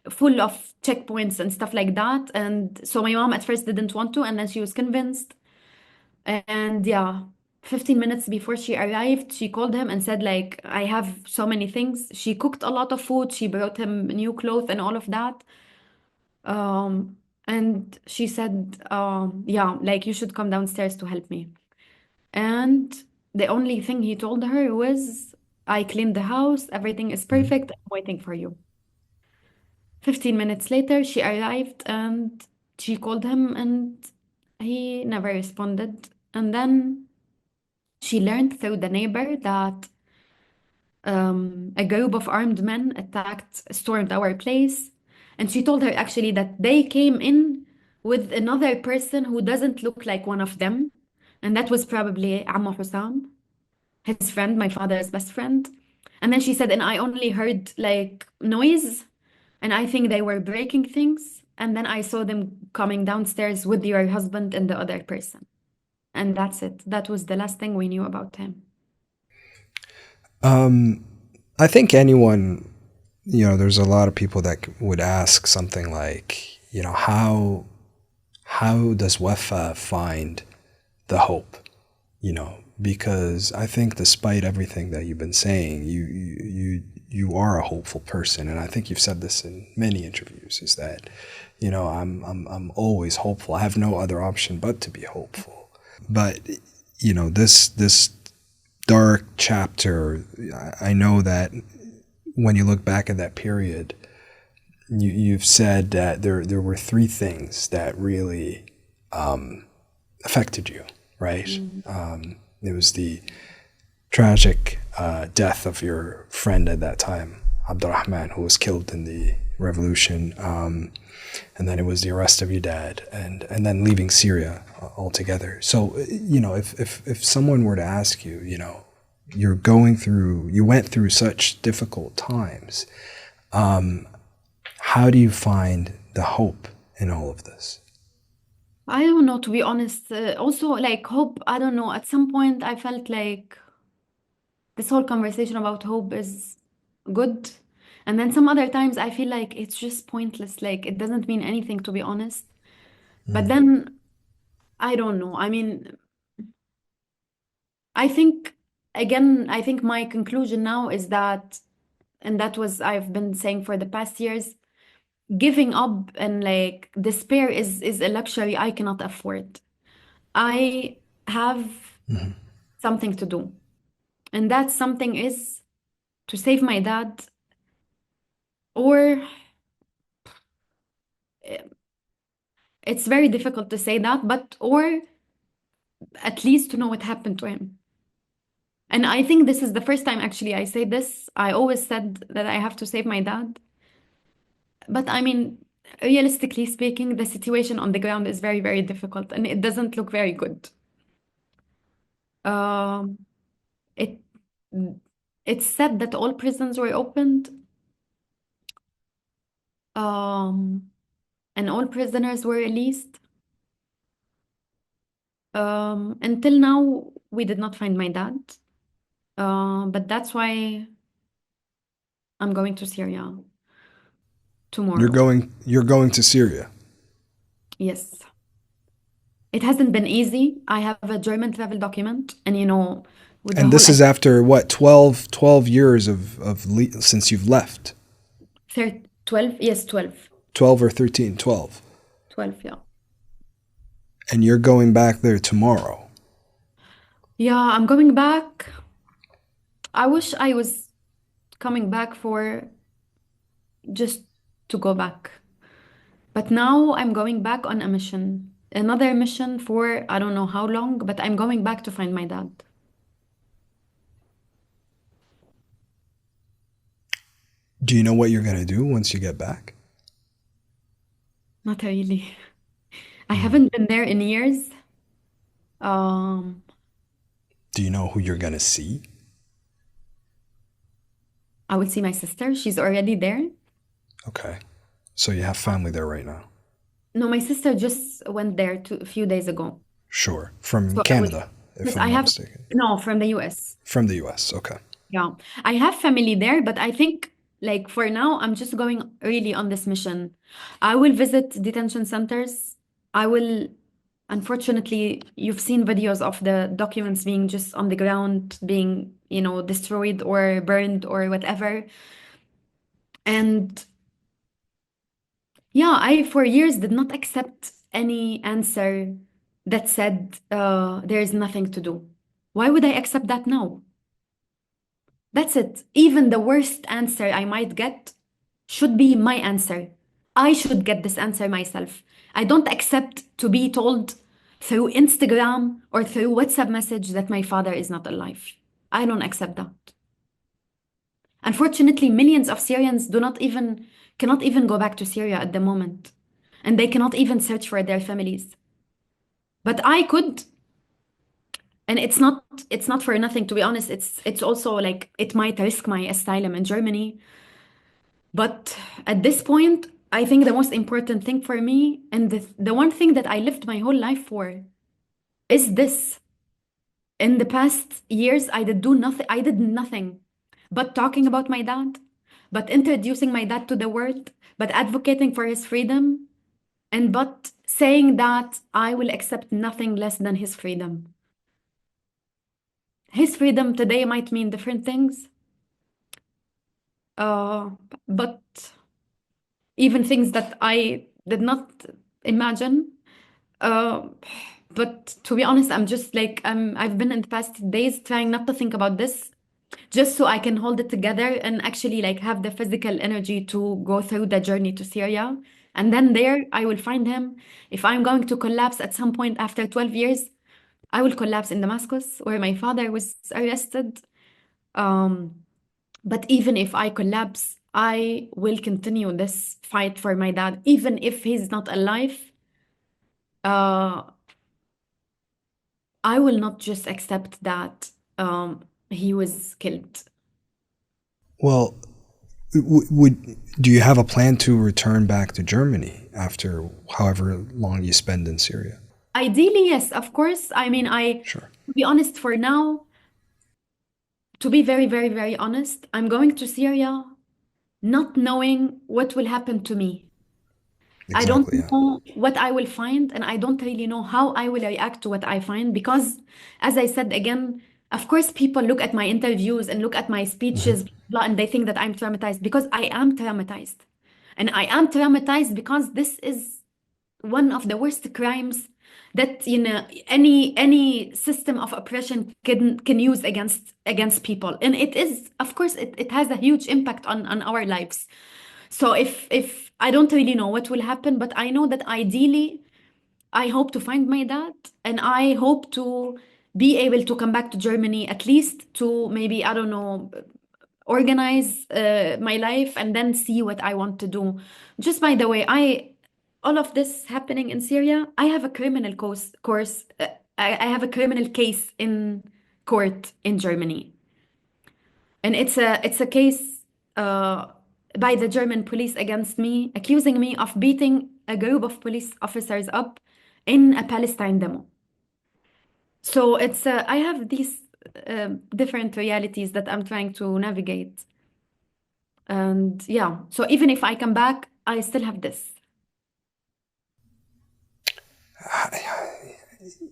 full of checkpoints and stuff like that. And so my mom at first didn't want to, and then she was convinced. And yeah, 15 minutes before she arrived, she called him and said, like, I have so many things. She cooked a lot of food. She brought him new clothes and all of that. And she said, yeah, like, you should come downstairs to help me. And the only thing he told her was, I cleaned the house. Everything is Hmm. perfect. I'm waiting for you. 15 minutes later, she arrived and she called him and he never responded. And then she learned through the neighbor that a group of armed men stormed our place. And she told her actually that they came in with another person who doesn't look like one of them. And that was probably Ammo Hussam, his friend, my father's best friend. And then she said, and I only heard like noise, and I think they were breaking things. And then I saw them coming downstairs with your husband and the other person. And that's it. That was the last thing we knew about him. I think anyone, there's a lot of people that would ask something like, how does Wafa find the hope? Because I think despite everything that you've been saying, you are a hopeful person, and I think you've said this in many interviews. Is that, I'm always hopeful. I have no other option but to be hopeful. But this dark chapter, I know that when you look back at that period, you've said that there were three things that really affected you, right? Mm. It was the tragic death of your friend at that time, Abdurrahman, who was killed in the revolution, and then it was the arrest of your dad, and then leaving Syria altogether. So if someone were to ask you, you went through such difficult times. How do you find the hope in all of this? I don't know, to be honest. Also, like hope, I don't know. At some point, I felt like this whole conversation about hope is good. And then some other times, I feel like it's just pointless. Like it doesn't mean anything, to be honest. But Mm. then, I don't know. I mean, I think, again, I think my conclusion now is that, and that was I've been saying for the past years, giving up and like despair is a luxury I cannot afford. I have Mhm. something to do. And that something is to save my dad, or eh, it's very difficult to say that, but or at least to know what happened to him. And I think this is the first time actually I say this. I always said that I have to save my dad. But I mean, realistically speaking, the situation on the ground is very, very difficult and it doesn't look very good. Um, it it's said that all prisons were opened, um, and all prisoners were released. Until now, we did not find my dad. But that's why I'm going to Syria You're tomorrow. going to Syria. Yes. It hasn't been easy. I have a German travel document, and with the And whole this is after what, 12 years since you've left. 12, yes, 12. 12 or 13, 12. 12, yeah. And you're going back there tomorrow. Yeah, I'm going back. I wish I was coming back for just to go back. But now I'm going back on a mission. Another mission for I don't know how long, but I'm going back to find my dad. Do you know what you're going to do once you get back? Not really. I Mm. haven't been there in years. Um, Do you know who you're going to see? I will see my sister. She's already there. Okay. So you have family there right now. No, my sister just went there a few days ago. Sure. From So I was, Canada, if yes, I'm I not have, mistaken. no, from the US. From the US. Okay. Yeah. I have family there, but I think like for now, I'm just going really on this mission. I will visit detention centers. I will, unfortunately, you've seen videos of the documents being just on the ground, being, destroyed or burned or whatever. And yeah, I for years did not accept any answer that said there is nothing to do. Why would I accept that now? That's it. Even the worst answer I might get should be my answer. I should get this answer myself. I don't accept to be told through Instagram or through WhatsApp message that my father is not alive. I don't accept that. Unfortunately, millions of Syrians cannot even go back to Syria at the moment. And they cannot even search for their families. But I could, and it's not for nothing, to be honest. It's also like it might risk my asylum in Germany. But at this point, I think the most important thing for me, and the one thing that I lived my whole life for, is this. In the past years, I did nothing but talking about my dad, but introducing my dad to the world, but advocating for his freedom, and but saying that I will accept nothing less than his freedom. His freedom today might mean different things, uh, but even things that I did not imagine. Uh, but to be honest, I'm just like I've been in the past days trying not to think about this, just so I can hold it together and actually like have the physical energy to go through the journey to Syria. And then there I will find him. If I'm going to collapse at some point after 12 years, I will collapse in Damascus where my father was arrested. Um, but even if I collapse, I will continue this fight for my dad, even if he's not alive. Uh, I will not just accept that he was killed. Well, do you have a plan to return back to Germany after however long you spend in Syria? Ideally, yes, of course. I mean, Sure. to be honest, for now, to be very, very, very honest, I'm going to Syria not knowing what will happen to me. I don't Exactly, yeah. know what I will find, and I don't really know how I will react to what I find because, as I said again, of course, people look at my interviews and look at my speeches, blah, and they think that I'm traumatized because I am traumatized. And I am traumatized because this is one of the worst crimes that any system of oppression can use against people. And it is, of course, it has a huge impact on our lives. So if I don't really know what will happen, but I know that ideally I hope to find my dad, and I hope to be able to come back to Germany at least to maybe, I don't know, organize my life and then see what I want to do. Just by the way, all of this happening in Syria, I have a criminal course. I have a criminal case in court in Germany, and it's a case uh, by the German police against me, accusing me of beating a group of police officers up in a Palestine demo. So I have these different realities that I'm trying to navigate. And yeah, so even if I come back, I still have this.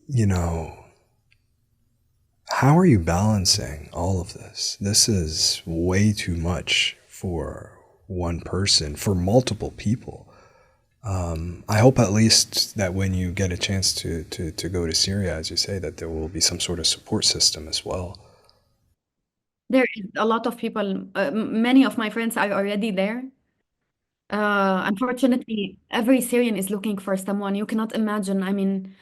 You know, how are you balancing all of this? This is way too much for one person, for multiple people. I hope at least that when you get a chance to go to Syria, as you say, that there will be some sort of support system as well. There is a lot of people, many of my friends are already there. Unfortunately, every Syrian is looking for someone. You cannot imagine. I mean,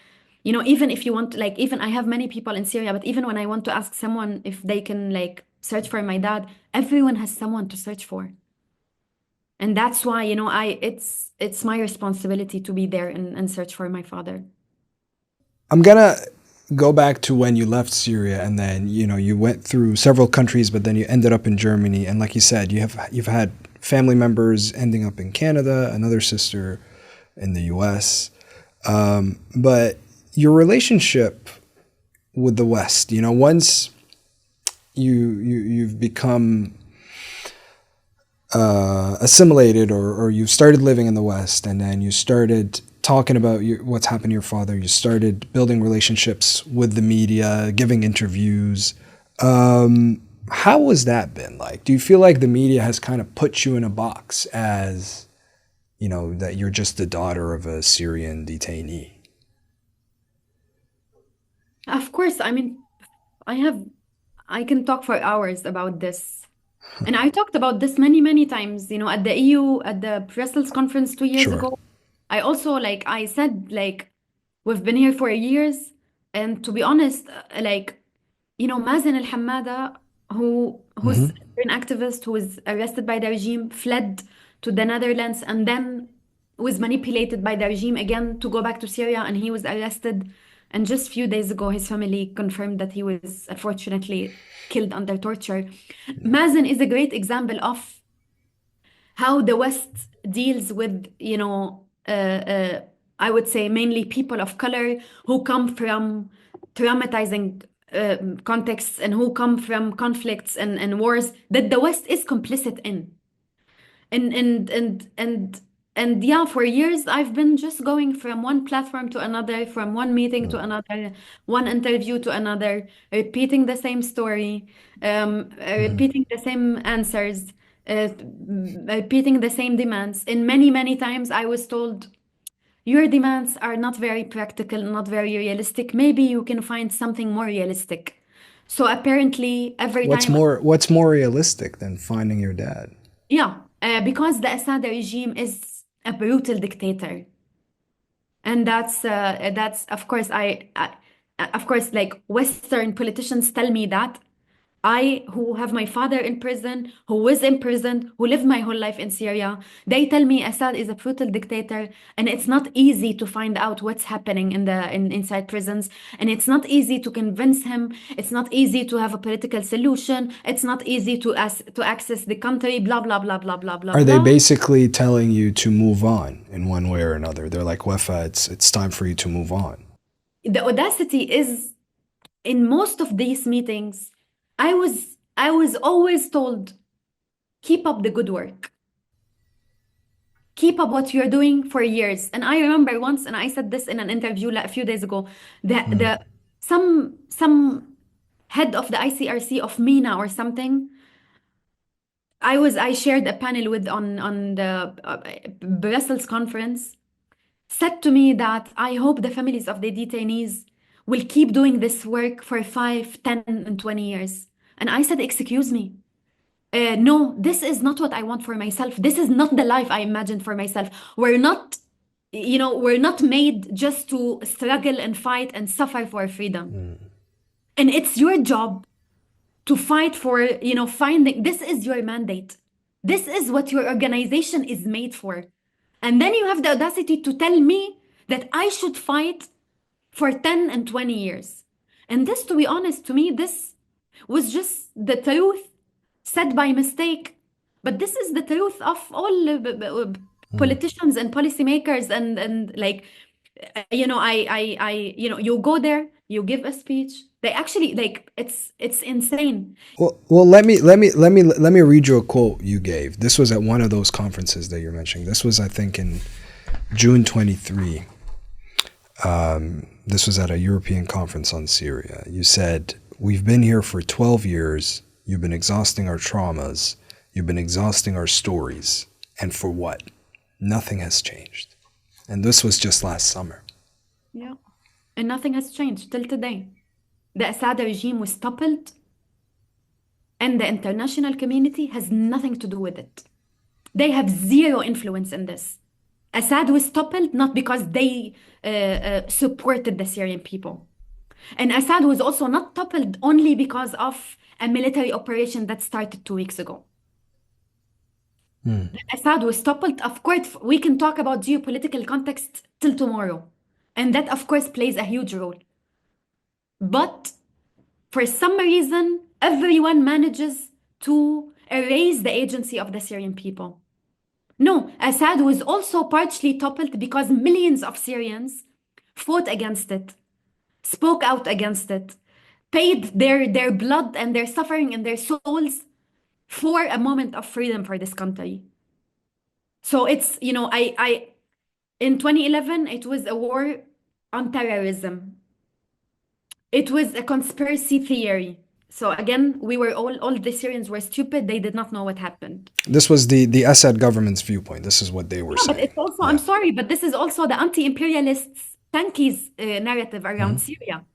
even if you want, like, even I have many people in Syria, but even when I want to ask someone if they can, like, search for my dad, everyone has someone to search for. And that's why, it's my responsibility to be there and search for my father. I'm gonna go back to when you left Syria, and then you went through several countries, but then you ended up in Germany. And like you said, you've had family members ending up in Canada, another sister in the U.S. But your relationship with the West, once you've become assimilated, or you started living in the West, and then you started talking about what's happened to your father, you started building relationships with the media, giving interviews. How has that been like? Do you feel like the media has kind of put you in a box as, that you're just the daughter of a Syrian detainee? Of course, I mean, I can talk for hours about this. And I talked about this many, many times, at the EU, at the Brussels conference 2 years Sure. ago. I also, I said, we've been here for years. And to be honest, Mazen al-Hammada, who's an activist who was arrested by the regime, fled to the Netherlands, and then was manipulated by the regime again to go back to Syria, and he was arrested. And just a few days ago, his family confirmed that he was unfortunately killed under torture. Mazen is a great example of how the West deals with, I would say mainly people of color who come from traumatizing contexts and who come from conflicts and wars that the West is complicit in. And yeah, for years I've been just going from one platform to another, from one meeting to another, one interview to another, repeating the same story, repeating the same answers, repeating the same demands. And many, many times I was told, your demands are not very practical, not very realistic. Maybe you can find something more realistic. So apparently, every time, What's more realistic than finding your dad? yeah, because the Assad regime is a brutal dictator, and that's of course of course, like Western politicians tell me that. I, who have my father in prison, who was imprisoned, who lived my whole life in Syria, they tell me Assad is a brutal dictator, and it's not easy to find out what's happening inside prisons, and it's not easy to convince him. It's not easy to have a political solution. It's not easy to access the country. Blah blah blah blah blah blah Are they blah. basically telling you to move on in one way or another? They're like, Wafa, it's time for you to move on. The audacity is, in most of these meetings, I was always told, keep up the good work. Keep up what you're doing for years. And I remember once, and I said this in an interview a few days ago, that some head of the ICRC of MENA or something, I shared a panel with on the Brussels conference, said to me that I hope the families of the detainees will keep doing this work for 5, 10, and 20 years. And I said, excuse me. No, this is not what I want for myself. This is not the life I imagined for myself. We're not made just to struggle and fight and suffer for freedom. And it's your job to fight for, finding, this is your mandate. This is what your organization is made for. And then you have the audacity to tell me that I should fight for 10 and 20 years. And this, to be honest, to me, this was just the truth said by mistake. But this is the truth of all politicians and policymakers. And you go there, you give a speech. They actually, it's insane. Well, let me read you a quote you gave. This was at one of those conferences that you're mentioning. This was, I think, in June 23. This was at a European conference on Syria. You said, "We've been here for 12 years. You've been exhausting our traumas. You've been exhausting our stories. And for what? Nothing has changed." And this was just last summer. Yeah. And nothing has changed till today. The Assad regime was toppled, and the international community has nothing to do with it. They have zero influence in this. Assad was toppled not because they supported the Syrian people. And Assad was also not toppled only because of a military operation that started 2 weeks ago. Assad was toppled. Of course, we can talk about geopolitical context till tomorrow. And that, of course, plays a huge role. But for some reason, everyone manages to erase the agency of the Syrian people. No, Assad was also partially toppled because millions of Syrians fought against it. spoke out against it, paid their blood and their suffering and their souls for a moment of freedom for this country. So it's, I in 2011, it was a war on terrorism. It was a conspiracy theory. So again, we were all the Syrians were stupid. They did not know what happened. This was the Assad government's viewpoint. This is what they were Yeah, but saying. it's also, I'm Yeah. sorry, but this is also the anti-imperialists, tankies narrative around Syria.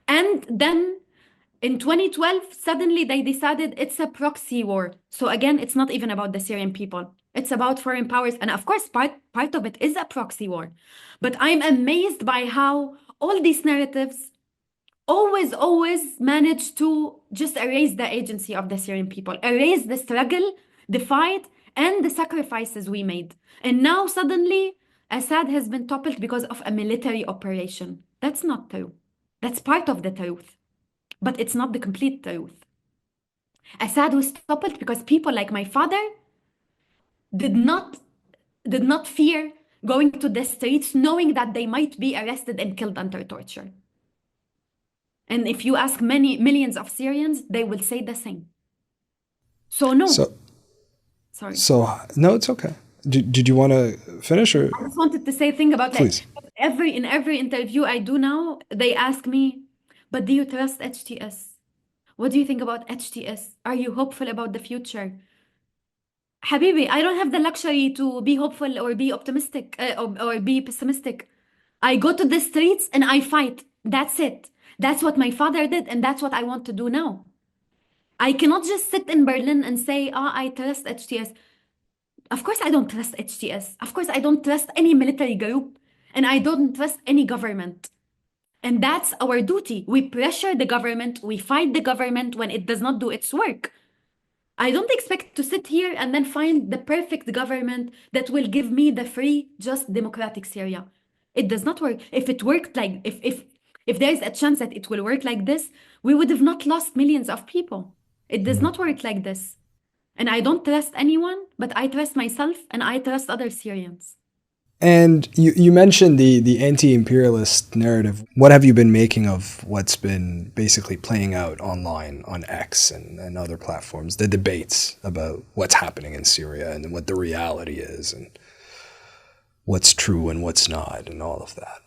And then in 2012, suddenly they decided it's a proxy war. So again, it's not even about the Syrian people. It's about foreign powers. And of course, part of it is a proxy war. But I'm amazed by how all these narratives always manage to just erase the agency of the Syrian people, erase the struggle, the fight, and the sacrifices we made. And now suddenly, Assad has been toppled because of a military operation. That's not true. That's part of the truth, but it's not the complete truth. Assad was toppled because people like my father did not did not fear going to the streets knowing that they might be arrested and killed under torture. And if you ask many millions of Syrians, they will say the same. So no, So, sorry. no, it's okay. Did you want to finish or I just wanted to say a thing about like please? in every interview I do now, they ask me, but do you trust HTS? What do you think about HTS? Are you hopeful about the future? Habibi, I don't have the luxury to be hopeful or be optimistic or be pessimistic. I go to the streets and I fight. That's it. That's what my father did, and that's what I want to do now. I cannot just sit in Berlin and say, I trust HTS. Of course, I don't trust HTS. Of course, I don't trust any military group, and I don't trust any government. And that's our duty. We pressure the government, we fight the government when it does not do its work. I don't expect to sit here and then find the perfect government that will give me the free, just democratic Syria. It does not work. If it worked like if there is a chance that it will work like this, we would have not lost millions of people. It does not work like this. And I don't trust anyone, but I trust myself and I trust other Syrians. And you mentioned the anti-imperialist narrative. What have you been making of what's been basically playing out online on X and other platforms, the debates about what's happening in Syria and what the reality is and what's true and what's not and all of that?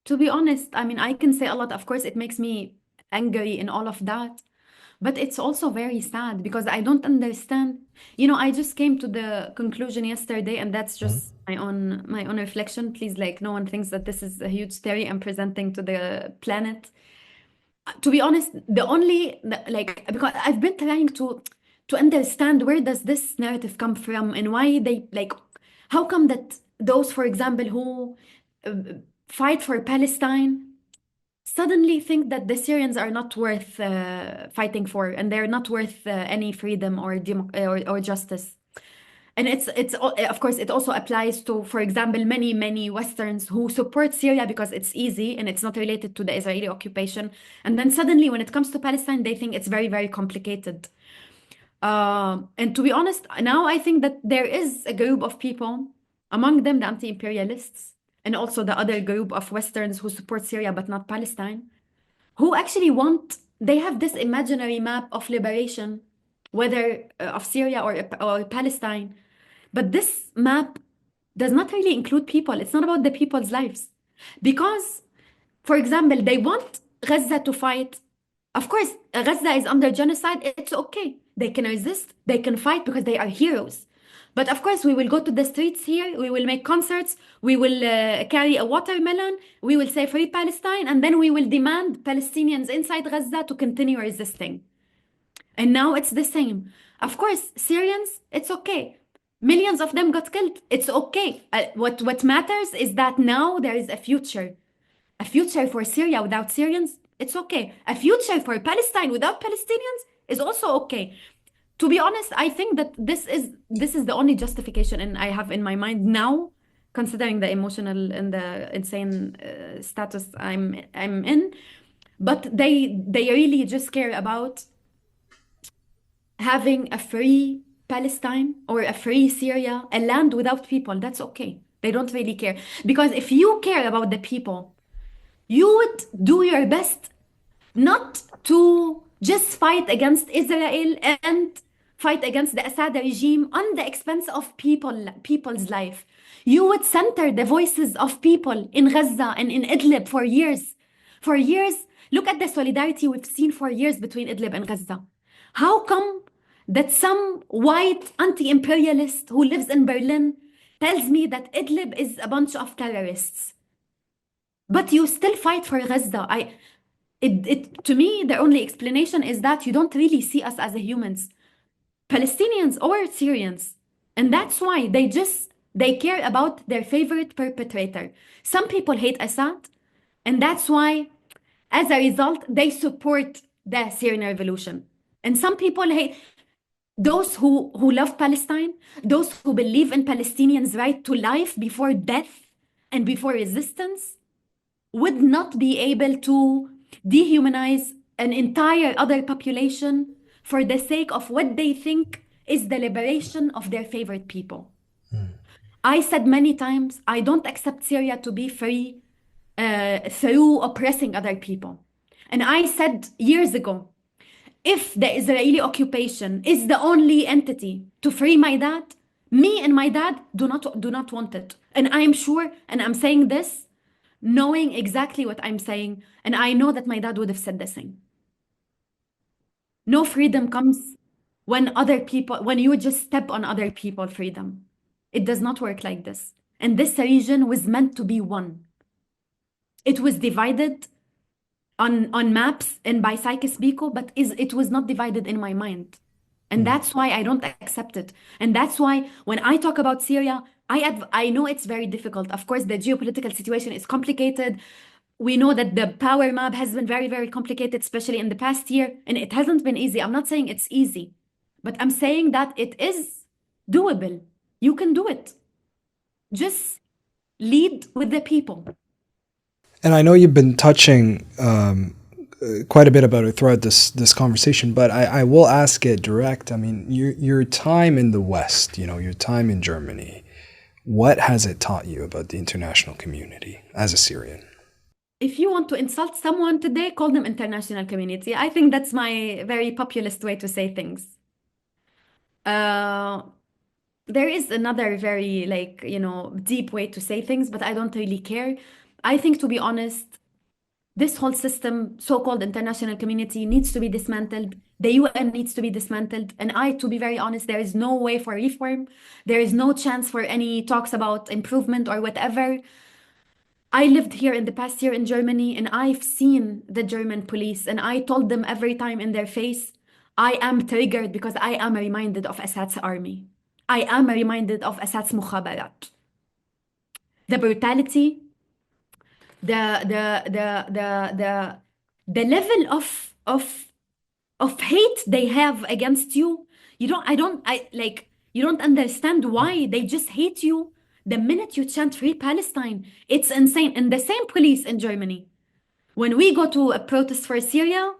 To be honest, I mean, I can say a lot. Of course, it makes me angry in all of that. But it's also very sad because I don't understand. I just came to the conclusion yesterday, and that's just my own reflection. Please, like, no one thinks that this is a huge theory I'm presenting to the planet. To be honest, like, because I've been trying to understand where does this narrative come from and why they like, how come that those, for example, who fight for Palestine suddenly think that the Syrians are not worth fighting for, and they're not worth any freedom or justice. And of course it also applies to, for example, many Westerns who support Syria because it's easy and it's not related to the Israeli occupation. And then suddenly, when it comes to Palestine, they think it's very complicated. And to be honest, now I think that there is a group of people, among them the anti-imperialists, and also the other group of Westerns who support Syria but not Palestine, who actually they have this imaginary map of liberation, whether of Syria or Palestine. But this map does not really include people. It's not about the people's lives. Because, for example, they want Gaza to fight. Of course, Gaza is under genocide. It's okay. They can resist. They can fight because they are heroes. But of course, we will go to the streets here. We will make concerts. We will carry a watermelon. We will say free Palestine. And then we will demand Palestinians inside Gaza to continue resisting. And now it's the same. Of course, Syrians, it's okay. Millions of them got killed. It's okay. What matters is that now there is a future. A future for Syria without Syrians, it's okay. A future for Palestine without Palestinians is also okay. To be honest, I think that this is the only justification and I have in my mind now, considering the emotional and the insane status I'm in. But they really just care about having a free Palestine or a free Syria, a land without people. That's okay. They don't really care. Because if you care about the people, you would do your best not to just fight against Israel and fight against the Assad regime on the expense of people's life. You would center the voices of people in Gaza and in Idlib for years. For years, look at the solidarity we've seen for years between Idlib and Gaza. How come that some white anti-imperialist who lives in Berlin tells me that Idlib is a bunch of terrorists, but you still fight for Gaza? To me, the only explanation is that you don't really see us as humans, Palestinians or Syrians. And that's why they care about their favorite perpetrator. Some people hate Assad, and that's why, as a result, they support the Syrian revolution. And some people hate those who love Palestine, those who believe in Palestinians' right to life before death and before resistance, would not be able to dehumanize an entire other population for the sake of what they think is the liberation of their favorite people. I said many times, I don't accept Syria to be free through oppressing other people. And I said years ago, if the Israeli occupation is the only entity to free my dad, me and my dad do not want it. And I am sure, and I'm saying this knowing exactly what I'm saying, and I know that my dad would have said the same. No freedom comes when you just step on other people's freedom. It does not work like this. And this region was meant to be one. It was divided on maps and by Sykes Biko, but it was not divided in my mind. And that's why I don't accept it. And that's why when I talk about Syria, I know it's very difficult. Of course, the geopolitical situation is complicated. We know that the power map has been very, very complicated, especially in the past year, and it hasn't been easy. I'm not saying it's easy, but I'm saying that it is doable. You can do it. Just lead with the people. And I know you've been touching quite a bit about it throughout this conversation, but I will ask it direct. I mean, your time in the West, your time in Germany, what has it taught you about the international community as a Syrian? If you want to insult someone today, call them international community. I think that's my very populist way to say things. There is another very deep way to say things, but I don't really care. I think, to be honest, this whole system, so-called international community, needs to be dismantled. The UN needs to be dismantled. And to be very honest, there is no way for reform. There is no chance for any talks about improvement or whatever. I lived here in the past year in Germany, and I've seen the German police, and I told them every time in their face, I am triggered because I am reminded of Assad's army. I am reminded of Assad's mukhabarat. The brutality, the level of hate they have against you. You don't understand why they just hate you the minute you chant free Palestine. It's insane. And the same police in Germany, when we go to a protest for Syria,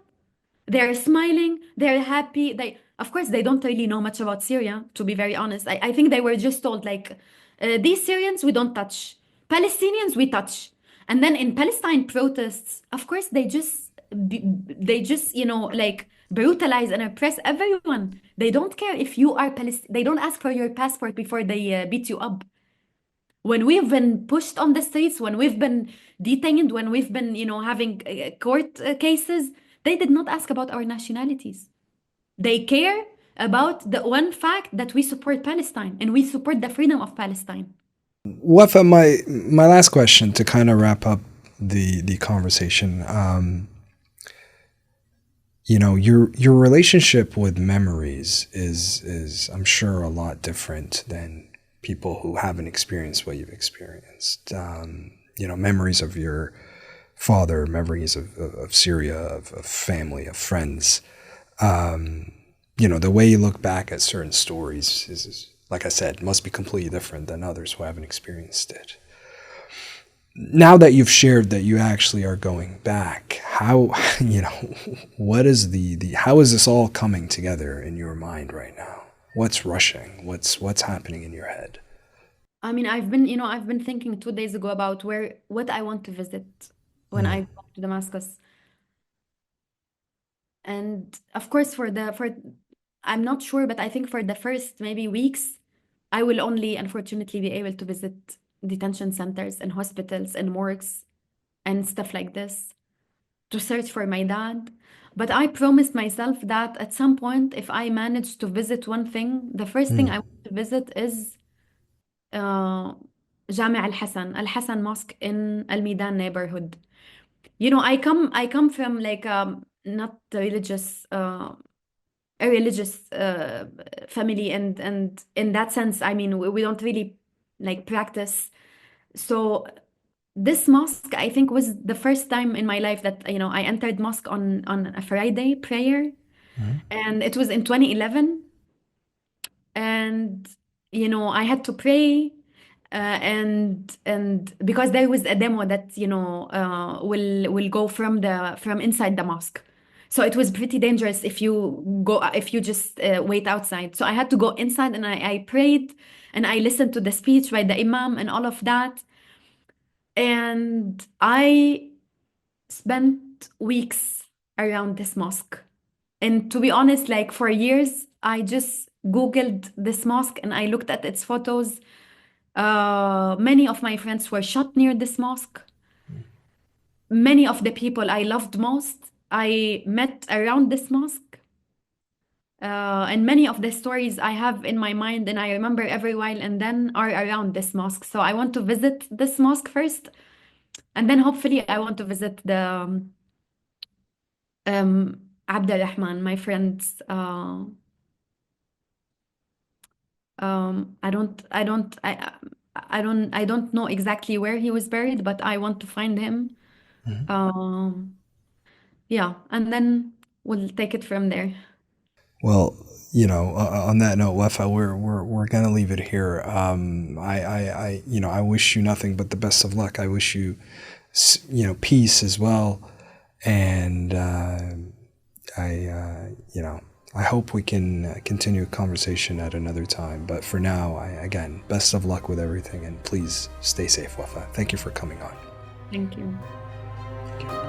they're smiling, they're happy. Of course, they don't really know much about Syria, to be very honest. I think they were just told, these Syrians, we don't touch. Palestinians, we touch. And then in Palestine protests, of course, they just brutalize and oppress everyone. They don't care if you are Palestinian. They don't ask for your passport before they beat you up. When we've been pushed on the streets, when we've been detained, when we've been, having court cases, they did not ask about our nationalities. They care about the one fact that we support Palestine and we support the freedom of Palestine. Wafa, my last question to kind of wrap up the conversation. Your relationship with memories is I'm sure a lot different than people who haven't experienced what you've experienced. Memories of your father, memories of Syria, of family, of friends. The way you look back at certain stories is, like I said, must be completely different than others who haven't experienced it. Now that you've shared that you actually are going back, how how is this all coming together in your mind right now? What's rushing? What's happening in your head? I mean, I've been thinking 2 days ago about what I want to visit. when I go to Damascus. And of course, for I'm not sure, but I think for the first maybe weeks, I will only unfortunately be able to visit detention centers and hospitals and morgues and stuff like this to search for my dad. But I promised myself that at some point, if I manage to visit one thing, the first thing I want to visit is uh, Jami Al Hassan Mosque in Al Midan neighborhood. You know, I come from like not religious a religious family, and in that sense, I mean, we don't really like practice. So this mosque, I think, was the first time in my life that, you know, I entered mosque on a Friday prayer, and it was in 2011. And you know, I had to pray, and because there was a demo that, you know, will go from inside the mosque, so it was pretty dangerous if you just wait outside. So I had to go inside, and I prayed, and I listened to the speech by the imam and all of that, and I spent weeks around this mosque. And to be honest, like for years, I just Googled this mosque and I looked at its photos. Many of my friends were shot near this mosque. Many of the people I loved most, I met around this mosque. And many of the stories I have in my mind and I remember every while and then are around this mosque. So I want to visit this mosque first, and then hopefully I want to visit the Abdurrahman, my friend's I don't know exactly where he was buried, but I want to find him. Um, yeah, and then we'll take it from there. Well, on that note, Wafa, we're gonna leave it here. I wish you nothing but the best of luck. I wish you, peace as well, and I hope we can continue a conversation at another time. But for now, again, best of luck with everything, and please stay safe, Wafa. Thank you for coming on. Thank you. Thank you.